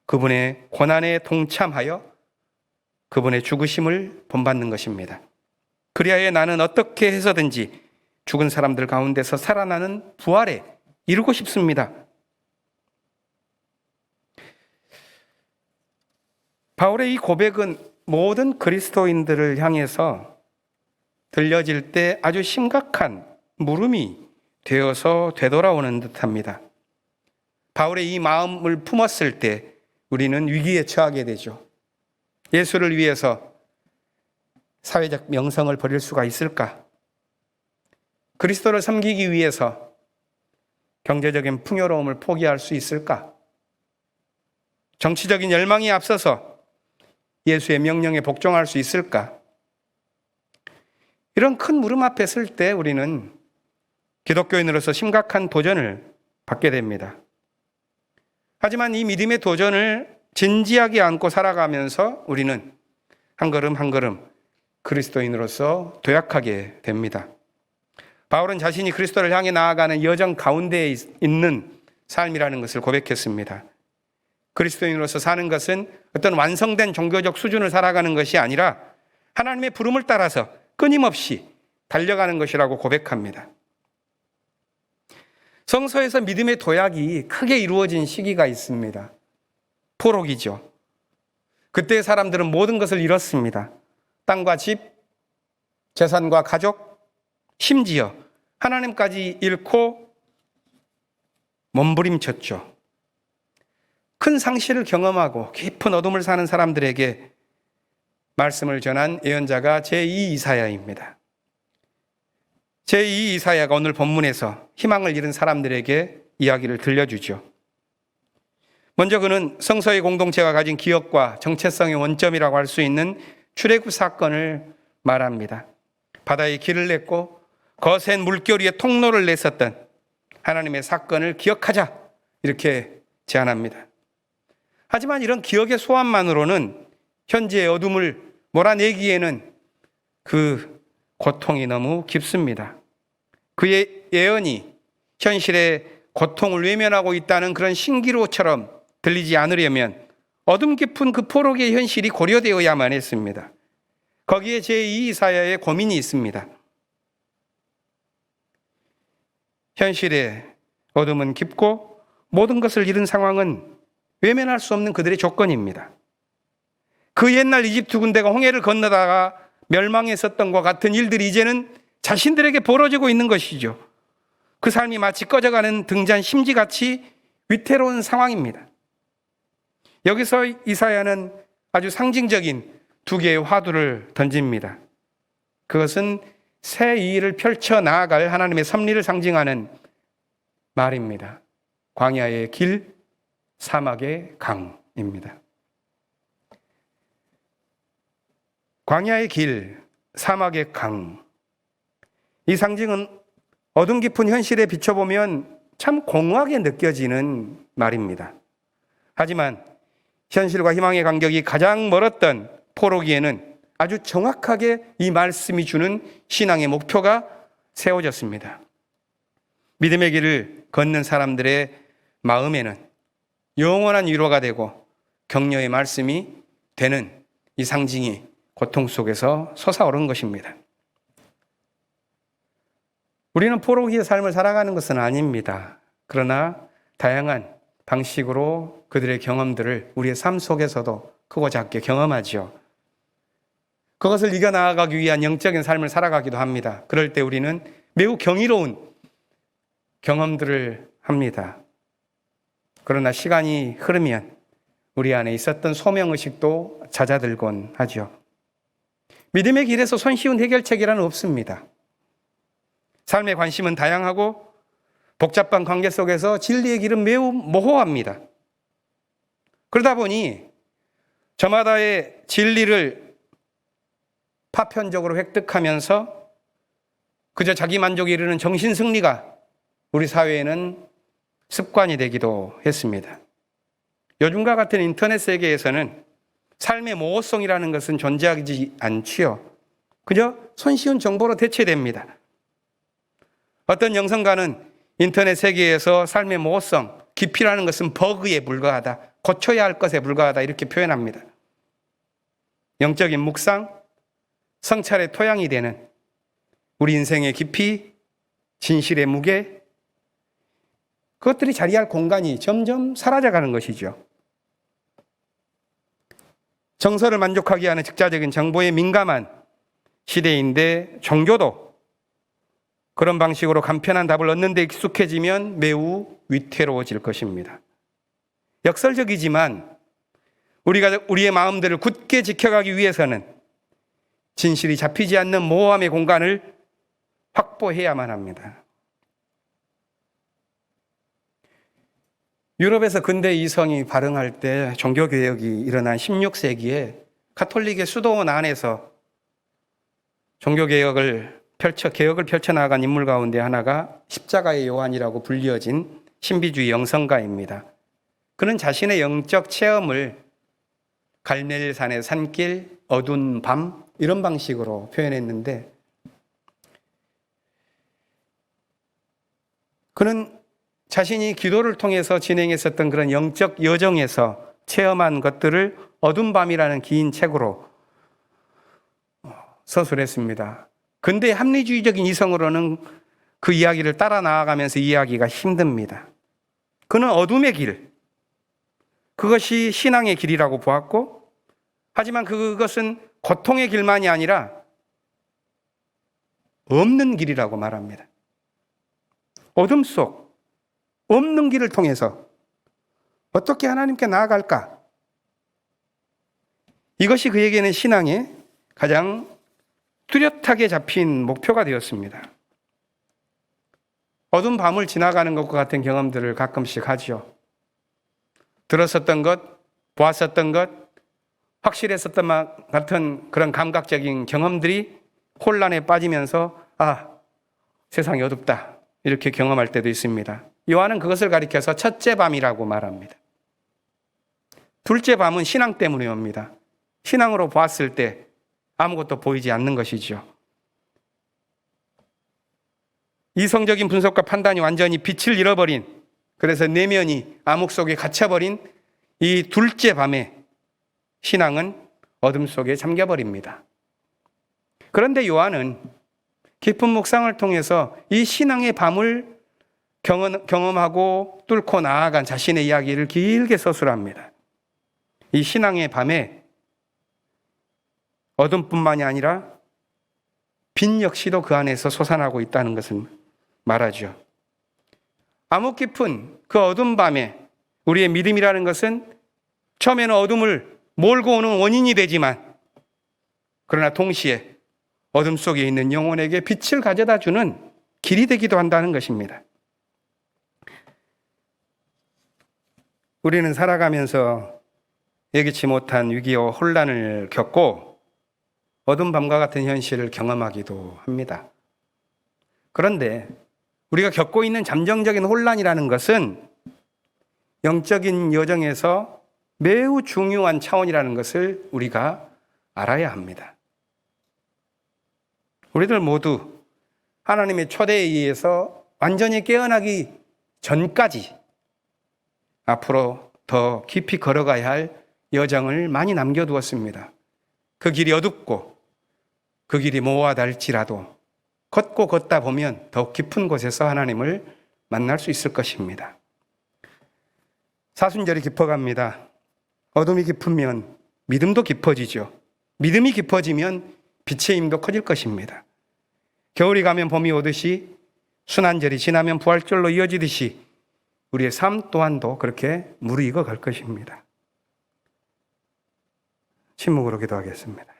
그분의 고난에 동참하여 그분의 죽으심을 본받는 것입니다. 그리하여 나는 어떻게 해서든지 죽은 사람들 가운데서 살아나는 부활에 이루고 싶습니다. 바울의 이 고백은 모든 그리스도인들을 향해서 들려질 때 아주 심각한 물음이 되어서 되돌아오는 듯합니다. 바울의 이 마음을 품었을 때 우리는 위기에 처하게 되죠. 예수를 위해서 사회적 명성을 버릴 수가 있을까? 그리스도를 섬기기 위해서 경제적인 풍요로움을 포기할 수 있을까? 정치적인 열망이 앞서서 예수의 명령에 복종할 수 있을까? 이런 큰 물음 앞에 설 때 우리는 기독교인으로서 심각한 도전을 받게 됩니다. 하지만 이 믿음의 도전을 진지하게 안고 살아가면서 우리는 한 걸음 한 걸음 그리스도인으로서 도약하게 됩니다. 바울은 자신이 그리스도를 향해 나아가는 여정 가운데에 있는 삶이라는 것을 고백했습니다. 그리스도인으로서 사는 것은 어떤 완성된 종교적 수준을 살아가는 것이 아니라 하나님의 부름을 따라서 끊임없이 달려가는 것이라고 고백합니다. 성서에서 믿음의 도약이 크게 이루어진 시기가 있습니다. 포로기죠. 그때 사람들은 모든 것을 잃었습니다. 땅과 집, 재산과 가족, 심지어 하나님까지 잃고 몸부림쳤죠. 큰 상실을 경험하고 깊은 어둠을 사는 사람들에게 말씀을 전한 예언자가 제2 이사야입니다. 제2 이사야가 오늘 본문에서 희망을 잃은 사람들에게 이야기를 들려주죠. 먼저 그는 성서의 공동체가 가진 기억과 정체성의 원점이라고 할 수 있는 출애굽 사건을 말합니다. 바다에 길을 냈고 거센 물결 위에 통로를 냈었던 하나님의 사건을 기억하자 이렇게 제안합니다. 하지만 이런 기억의 소환만으로는 현재의 어둠을 몰아내기에는 그 고통이 너무 깊습니다. 그의 예언이 현실의 고통을 외면하고 있다는 그런 신기루처럼 들리지 않으려면 어둠 깊은 그 포로기의 현실이 고려되어야만 했습니다. 거기에 제2 이사야의 고민이 있습니다. 현실의 어둠은 깊고 모든 것을 잃은 상황은 외면할 수 없는 그들의 조건입니다. 그 옛날 이집트 군대가 홍해를 건너다가 멸망했었던 것 같은 일들이 이제는 자신들에게 벌어지고 있는 것이죠. 그 삶이 마치 꺼져가는 등잔 심지같이 위태로운 상황입니다. 여기서 이사야는 아주 상징적인 두 개의 화두를 던집니다. 그것은 새 일을 펼쳐 나아갈 하나님의 섭리를 상징하는 말입니다. 광야의 길, 사막의 강입니다. 광야의 길, 사막의 강. 이 상징은 어둠 깊은 현실에 비춰보면 참 공허하게 느껴지는 말입니다. 하지만 현실과 희망의 간격이 가장 멀었던 포로기에는 아주 정확하게 이 말씀이 주는 신앙의 목표가 세워졌습니다. 믿음의 길을 걷는 사람들의 마음에는 영원한 위로가 되고 격려의 말씀이 되는 이 상징이 고통 속에서 솟아오른 것입니다. 우리는 포로기의 삶을 살아가는 것은 아닙니다. 그러나 다양한 방식으로 그들의 경험들을 우리의 삶 속에서도 크고 작게 경험하죠. 그것을 이겨나가기 위한 영적인 삶을 살아가기도 합니다. 그럴 때 우리는 매우 경이로운 경험들을 합니다. 그러나 시간이 흐르면 우리 안에 있었던 소명의식도 잦아들곤 하죠. 믿음의 길에서 손쉬운 해결책이란 없습니다. 삶의 관심은 다양하고 복잡한 관계 속에서 진리의 길은 매우 모호합니다. 그러다 보니 저마다의 진리를 파편적으로 획득하면서 그저 자기 만족에 이르는 정신승리가 우리 사회에는 습관이 되기도 했습니다. 요즘과 같은 인터넷 세계에서는 삶의 모호성이라는 것은 존재하지 않지요. 그저 손쉬운 정보로 대체됩니다. 어떤 영성가는 인터넷 세계에서 삶의 모호성, 깊이라는 것은 버그에 불과하다, 고쳐야 할 것에 불과하다 이렇게 표현합니다. 영적인 묵상, 성찰의 토양이 되는 우리 인생의 깊이, 진실의 무게, 그것들이 자리할 공간이 점점 사라져가는 것이죠. 정서를 만족하게 하는 즉자적인 정보에 민감한 시대인데 종교도 그런 방식으로 간편한 답을 얻는 데 익숙해지면 매우 위태로워질 것입니다. 역설적이지만 우리가 우리의 마음들을 굳게 지켜가기 위해서는 진실이 잡히지 않는 모호함의 공간을 확보해야만 합니다. 유럽에서 근대 이성이 발흥할 때 종교개혁이 일어난 16세기에 가톨릭의 수도원 안에서 종교개혁을 개혁을 펼쳐나간 인물 가운데 하나가 십자가의 요한이라고 불리어진 신비주의 영성가입니다. 그는 자신의 영적 체험을 갈멜산의 산길, 어두운 밤 이런 방식으로 표현했는데 그는 자신이 기도를 통해서 진행했었던 그런 영적 여정에서 체험한 것들을 어두운 밤이라는 긴 책으로 서술했습니다. 근대 합리주의적인 이성으로는 그 이야기를 따라 나아가면서 이해하기가 힘듭니다. 그는 어둠의 길, 그것이 신앙의 길이라고 보았고, 하지만 그것은 고통의 길만이 아니라 없는 길이라고 말합니다. 어둠 속 없는 길을 통해서 어떻게 하나님께 나아갈까? 이것이 그에게는 신앙의 가장 뚜렷하게 잡힌 목표가 되었습니다. 어두운 밤을 지나가는 것과 같은 경험들을 가끔씩 하죠. 들었었던 것, 보았었던 것, 확실했었던 것 같은 그런 감각적인 경험들이 혼란에 빠지면서 세상이 어둡다 이렇게 경험할 때도 있습니다. 요한은 그것을 가리켜서 첫째 밤이라고 말합니다. 둘째 밤은 신앙 때문에 옵니다. 신앙으로 보았을 때 아무것도 보이지 않는 것이죠. 이성적인 분석과 판단이 완전히 빛을 잃어버린, 그래서 내면이 암흑 속에 갇혀버린 이 둘째 밤에 신앙은 어둠 속에 잠겨버립니다. 그런데 요한은 깊은 묵상을 통해서 이 신앙의 밤을 경험하고 뚫고 나아간 자신의 이야기를 길게 서술합니다. 이 신앙의 밤에 어둠뿐만이 아니라 빛 역시도 그 안에서 솟아나고 있다는 것을 말하죠. 암흑 깊은 그 어둠 밤에 우리의 믿음이라는 것은 처음에는 어둠을 몰고 오는 원인이 되지만, 그러나 동시에 어둠 속에 있는 영혼에게 빛을 가져다 주는 길이 되기도 한다는 것입니다. 우리는 살아가면서 예기치 못한 위기와 혼란을 겪고 어둠 밤과 같은 현실을 경험하기도 합니다. 그런데 우리가 겪고 있는 잠정적인 혼란이라는 것은 영적인 여정에서 매우 중요한 차원이라는 것을 우리가 알아야 합니다. 우리들 모두 하나님의 초대에 의해서 완전히 깨어나기 전까지 앞으로 더 깊이 걸어가야 할 여정을 많이 남겨두었습니다. 그 길이 어둡고 그 길이 모호하달지라도 걷고 걷다 보면 더욱 깊은 곳에서 하나님을 만날 수 있을 것입니다. 사순절이 깊어갑니다. 어둠이 깊으면 믿음도 깊어지죠. 믿음이 깊어지면 빛의 힘도 커질 것입니다. 겨울이 가면 봄이 오듯이, 순환절이 지나면 부활절로 이어지듯이 우리의 삶 또한도 그렇게 무르익어 갈 것입니다. 침묵으로 기도하겠습니다.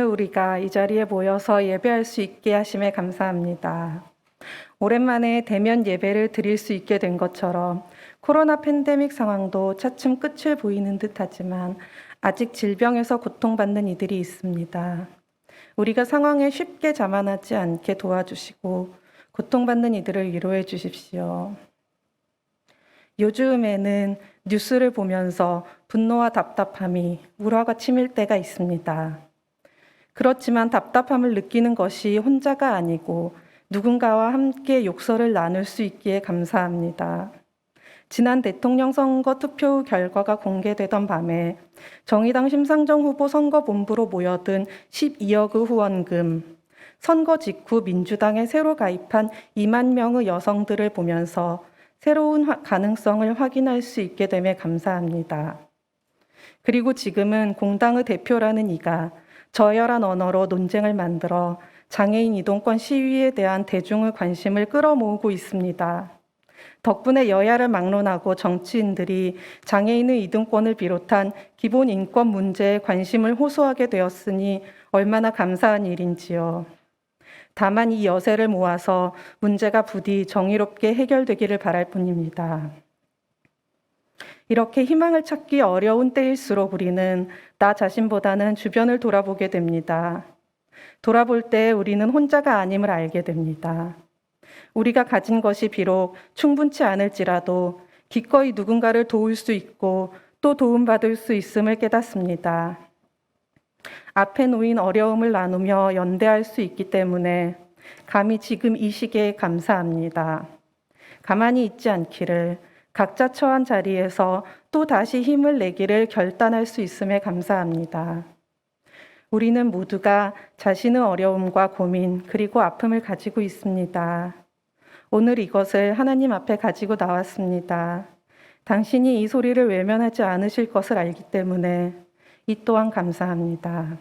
오늘 우리가 이 자리에 모여서 예배할 수 있게 하심에 감사합니다. 오랜만에 대면 예배를 드릴 수 있게 된 것처럼 코로나 팬데믹 상황도 차츰 끝을 보이는 듯하지만 아직 질병에서 고통받는 이들이 있습니다. 우리가 상황에 쉽게 자만하지 않게 도와주시고 고통받는 이들을 위로해 주십시오. 요즘에는 뉴스를 보면서 분노와 답답함이 우라가 치밀 때가 있습니다. 그렇지만 답답함을 느끼는 것이 혼자가 아니고 누군가와 함께 욕설을 나눌 수 있기에 감사합니다. 지난 대통령 선거 투표 후 결과가 공개되던 밤에 정의당 심상정 후보 선거본부로 모여든 12억의 후원금, 선거 직후 민주당에 새로 가입한 2만 명의 여성들을 보면서 새로운 가능성을 확인할 수 있게 됨에 감사합니다. 그리고 지금은 공당의 대표라는 이가 저열한 언어로 논쟁을 만들어 장애인 이동권 시위에 대한 대중의 관심을 끌어모으고 있습니다. 덕분에 여야를 막론하고 정치인들이 장애인의 이동권을 비롯한 기본 인권 문제에 관심을 호소하게 되었으니 얼마나 감사한 일인지요. 다만 이 여세를 모아서 문제가 부디 정의롭게 해결되기를 바랄 뿐입니다. 이렇게 희망을 찾기 어려운 때일수록 우리는 나 자신보다는 주변을 돌아보게 됩니다. 돌아볼 때 우리는 혼자가 아님을 알게 됩니다. 우리가 가진 것이 비록 충분치 않을지라도 기꺼이 누군가를 도울 수 있고 또 도움받을 수 있음을 깨닫습니다. 앞에 놓인 어려움을 나누며 연대할 수 있기 때문에 감히 지금 이 시기에 감사합니다. 가만히 있지 않기를, 각자 처한 자리에서 또 다시 힘을 내기를 결단할 수 있음에 감사합니다. 우리는 모두가 자신의 어려움과 고민 그리고 아픔을 가지고 있습니다. 오늘 이것을 하나님 앞에 가지고 나왔습니다. 당신이 이 소리를 외면하지 않으실 것을 알기 때문에 이 또한 감사합니다.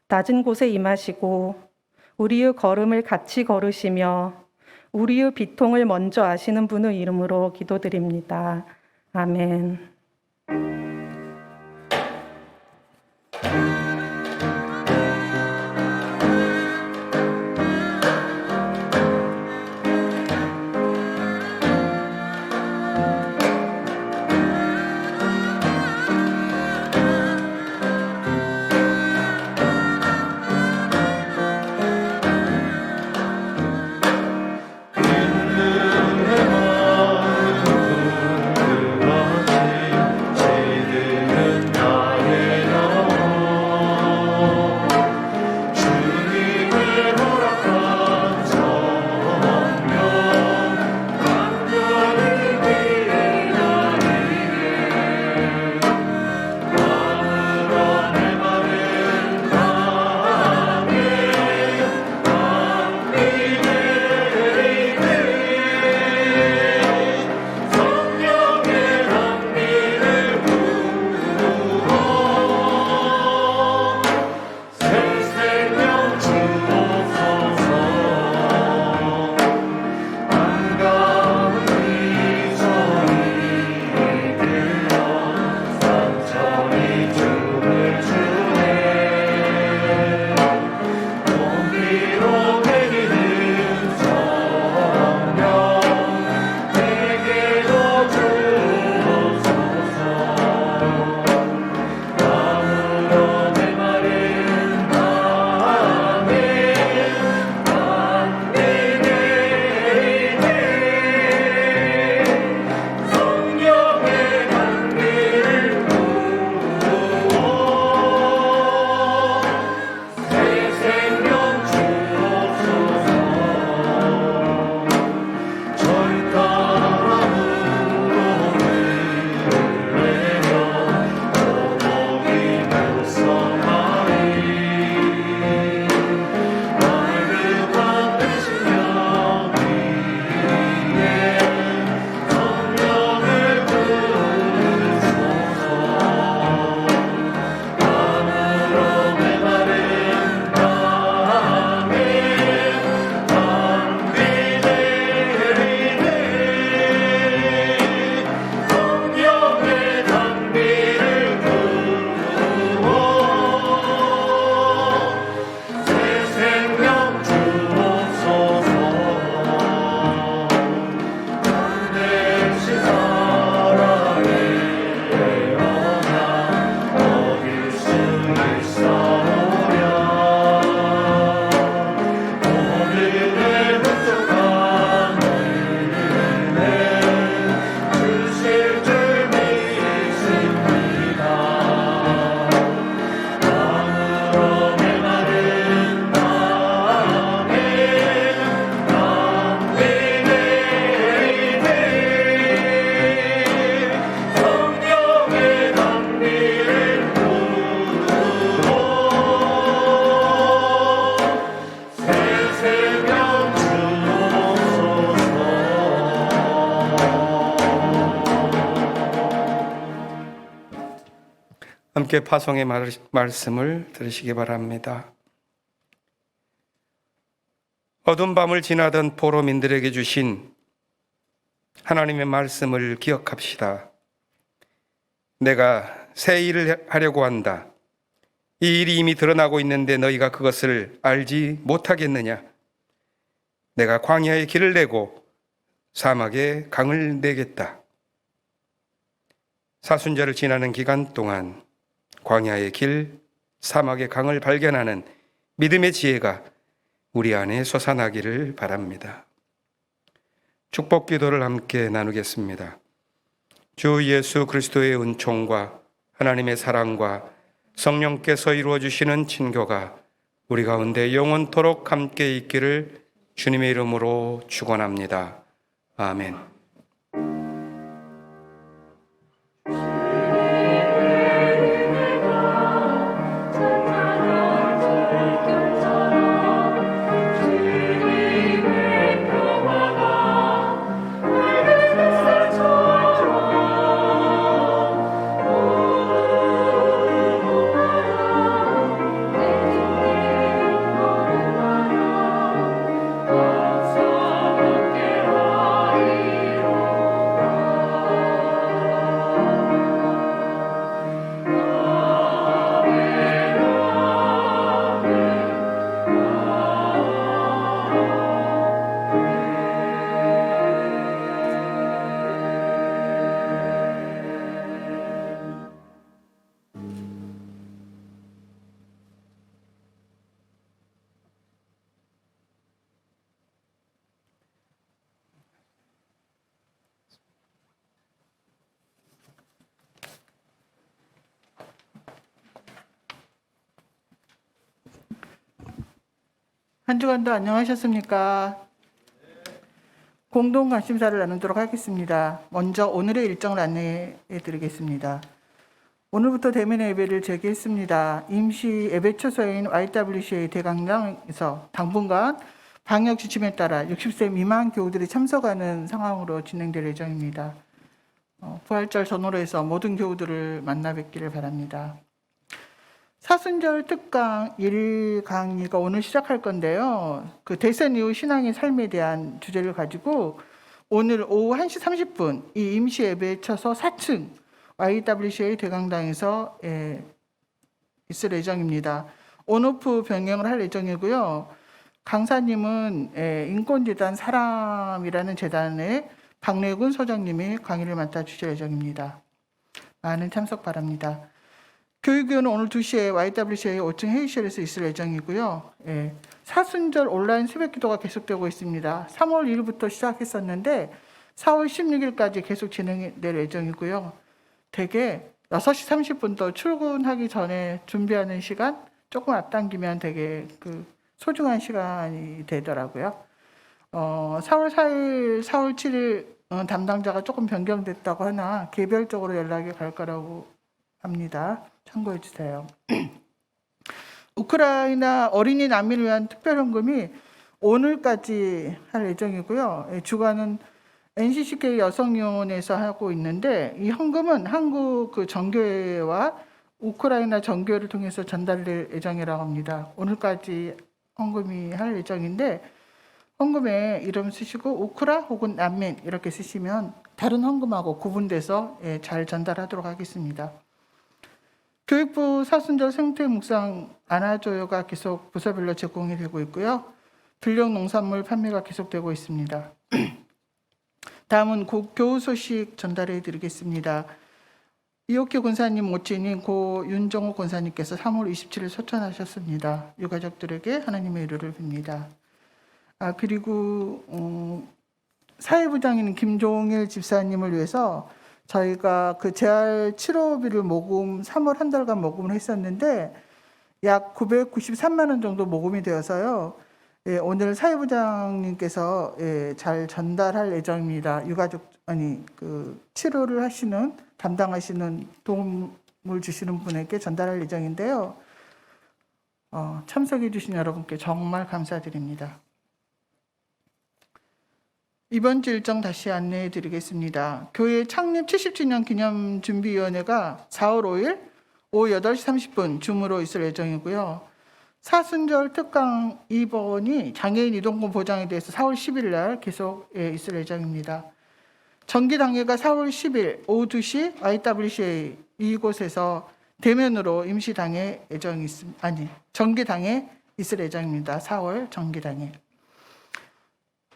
낮은 곳에 임하시고 우리의 걸음을 같이 걸으시며 우리의 비통을 먼저 아시는 분의 이름으로 기도드립니다. 아멘. 내 마음 부끄러진 함께 파송의 말씀을 들으시기 바랍니다. 어두운 밤을 지나던 포로민들에게 주신 하나님의 말씀을 기억합시다. 내가 새 일을 하려고 한다. 이 일이 이미 드러나고 있는데 너희가 그것을 알지 못하겠느냐? 내가 광야에 길을 내고 사막에 강을 내겠다. 사순절을 지나는 기간 동안 광야의 길, 사막의 강을 발견하는 믿음의 지혜가 우리 안에 솟아나기를 바랍니다. 축복 기도를 함께 나누겠습니다. 주 예수 그리스도의 은총과 하나님의 사랑과 성령께서 이루어주시는 친교가 우리 가운데 영원토록 함께 있기를 주님의 이름으로 축원합니다. 아멘. 한 주간도 안녕하셨습니까? 공동 관심사를 나누도록 하겠습니다. 먼저 오늘의 일정을 안내해 드리겠습니다. 오늘부터 대면 예배를 재개했습니다. 임시 예배 처소인 YWCA 대강당에서 당분간 방역 지침에 따라 60세 미만 교우들이 참석하는 상황으로 진행될 예정입니다. 부활절 전후로 해서 모든 교우들을 만나 뵙기를 바랍니다. 사순절 특강 1강의가 오늘 시작할 건데요. 그 대선 이후 신앙의 삶에 대한 주제를 가지고 오늘 오후 1시 30분 이 임시 예배에 쳐서 4층 YWCA 대강당에서 있을 예정입니다. 온오프 변경을 할 예정이고요. 강사님은 인권재단 사람이라는 재단의 박래군 소장님이 강의를 맡아 주실 예정입니다. 많은 참석 바랍니다. 교육위원은 오늘 2시에 YWCA 5층 회의실에서 있을 예정이고요. 사순절 온라인 새벽기도가 계속되고 있습니다. 3월 1일부터 시작했었는데 4월 16일까지 계속 진행될 예정이고요. 대개 6시 30분도 출근하기 전에 준비하는 시간 조금 앞당기면 되게 소중한 시간이 되더라고요. 4월 4일, 4월 7일 담당자가 조금 변경됐다고 하나 개별적으로 연락이 갈 거라고 합니다. 참고해 주세요. 우크라이나 어린이 난민을 위한 특별헌금이 오늘까지 할 예정이고요. 주관은 NCCK 여성위원회에서 하고 있는데 이 헌금은 한국 정교회와 우크라이나 정교회를 통해서 전달될 예정이라고 합니다. 오늘까지 헌금이 할 예정인데 헌금에 이름 쓰시고 우크라 혹은 난민 이렇게 쓰시면 다른 헌금하고 구분돼서 잘 전달하도록 하겠습니다. 교육부 사순절 생태 묵상 안아줘요가 계속 부서별로 제공이 되고 있고요. 불령 농산물 판매가 계속되고 있습니다. 다음은 교우 소식 전달해 드리겠습니다. 이옥희 권사님 모친인 고 윤정호 권사님께서 3월 27일 소천하셨습니다. 유가족들에게 하나님의 위로를 빕니다. 그리고 사회부장인 김종일 집사님을 위해서 저희가 그 재활 치료비를 모금 3월 한 달간 모금을 했었는데 약 993만 원 정도 모금이 되어서요. 오늘 사회부장님께서 잘 전달할 예정입니다. 치료를 하시는 담당하시는 도움을 주시는 분에게 전달할 예정인데요. 참석해 주신 여러분께 정말 감사드립니다. 이번 주 일정 다시 안내해 드리겠습니다. 교회 창립 70주년 기념준비위원회가 4월 5일 오후 8시 30분 줌으로 있을 예정이고요. 사순절 특강 2번이 장애인 이동권 보장에 대해서 4월 10일 날 계속 있을 예정입니다. 정기당회가 4월 10일 오후 2시 YWCA 이곳에서 대면으로 임시당회 예정이 있습니다. 정기당회 있을 예정입니다. 4월 정기당회.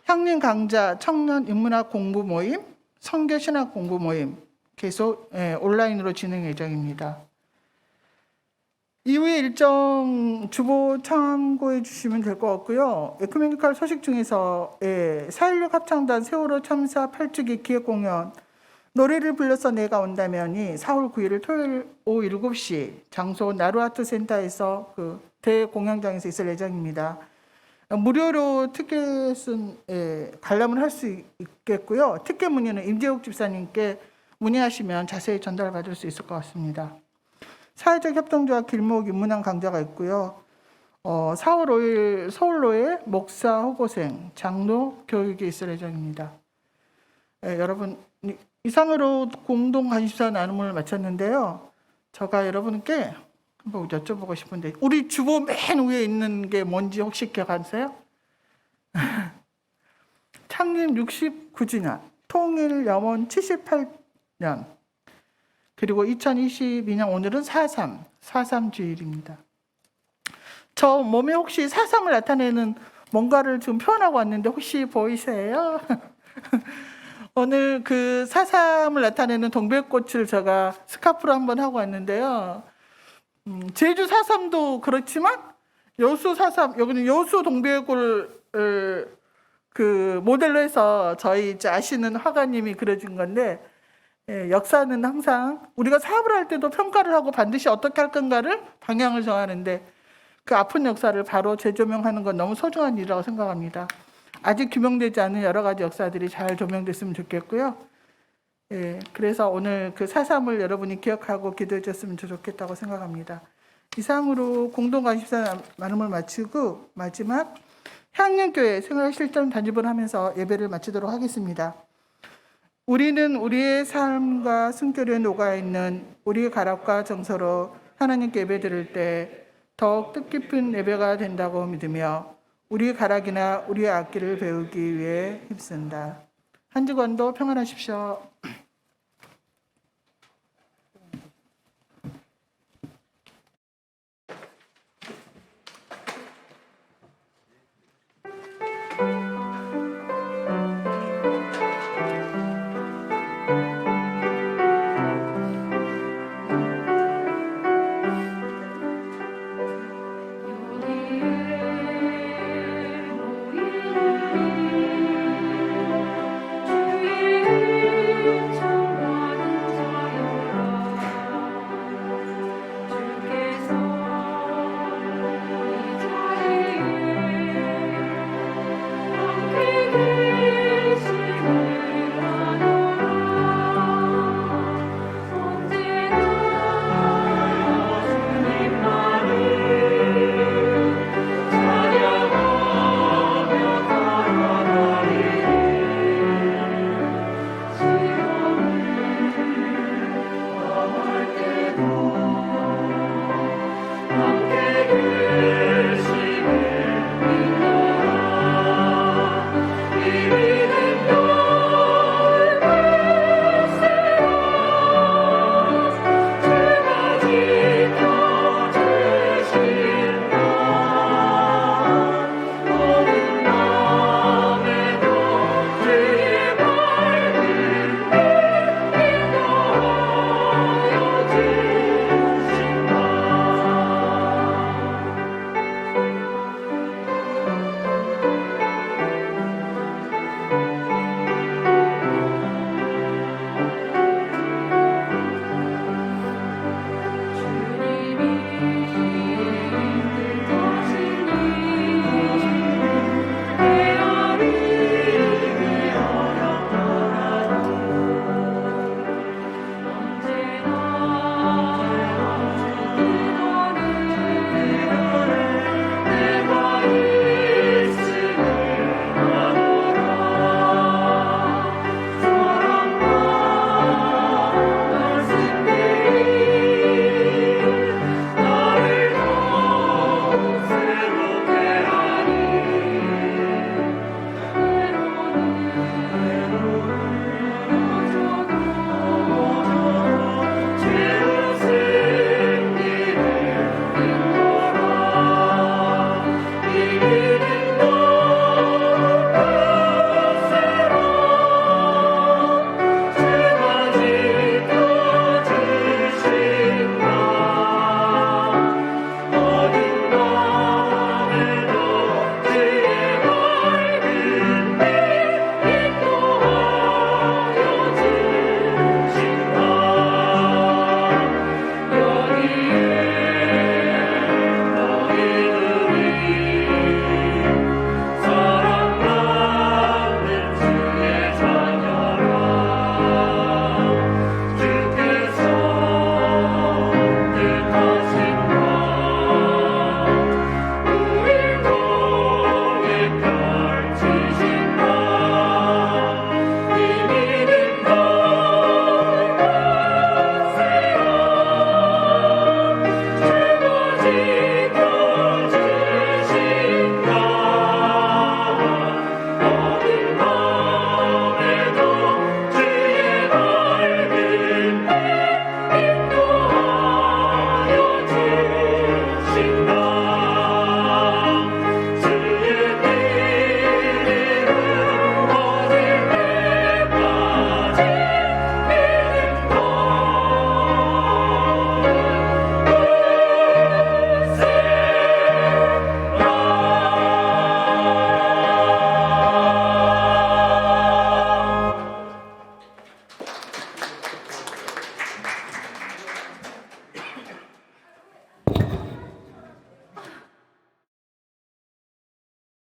향림 강좌 청년 인문학 공부 모임, 선교 신학 공부 모임 계속 온라인으로 진행 예정입니다. 이후의 일정 주보 참고해 주시면 될 것 같고요. 에큐메니컬 소식 중에서 4.16 합창단 세월호 참사 8주기 기획 공연 노래를 불러서 내가 온다면이 4월 9일 토요일 오후 7시 장소 나루아트 센터에서 그 대공연장에서 있을 예정입니다. 무료로 티켓은 관람을 할 수 있겠고요. 티켓 문의는 임재욱 집사님께 문의하시면 자세히 전달받을 수 있을 것 같습니다. 사회적 협동조합 길목 인문학 강좌가 있고요. 4월 5일 서울로의 목사 후보생 장로 교육이 있을 예정입니다. 여러분 이상으로 공동 관심사 나눔을 마쳤는데요. 제가 여러분께 한번 여쭤보고 싶은데 우리 주보 맨 위에 있는 게 뭔지 혹시 기억하세요? 창립 69주년, 통일 염원 78년, 그리고 2022년 오늘은 4.3 주일입니다. 저 몸에 혹시 4.3을 나타내는 뭔가를 지금 표현하고 왔는데 혹시 보이세요? 오늘 그 4.3을 나타내는 동백꽃을 제가 스카프로 한번 하고 왔는데요. 제주 4.3도 그렇지만 여수 4.3, 여기는 여수 동백꽃을 그 모델로 해서 저희 이제 아시는 화가님이 그려준 건데, 역사는 항상 우리가 사업을 할 때도 평가를 하고 반드시 어떻게 할 건가를 방향을 정하는데 그 아픈 역사를 바로 재조명하는 건 너무 소중한 일이라고 생각합니다. 아직 규명되지 않은 여러 가지 역사들이 잘 조명됐으면 좋겠고요. 그래서 오늘 그 4.3을 여러분이 기억하고 기도해 줬으면 좋겠다고 생각합니다. 이상으로 공동관심사 나눔을 마치고 마지막 향년교회 생활실천 단집을 하면서 예배를 마치도록 하겠습니다. 우리는 우리의 삶과 순결에 녹아있는 우리의 가락과 정서로 하나님께 예배 드릴 때 더욱 뜻깊은 예배가 된다고 믿으며 우리의 가락이나 우리의 악기를 배우기 위해 힘쓴다. 한 주간도 평안하십시오.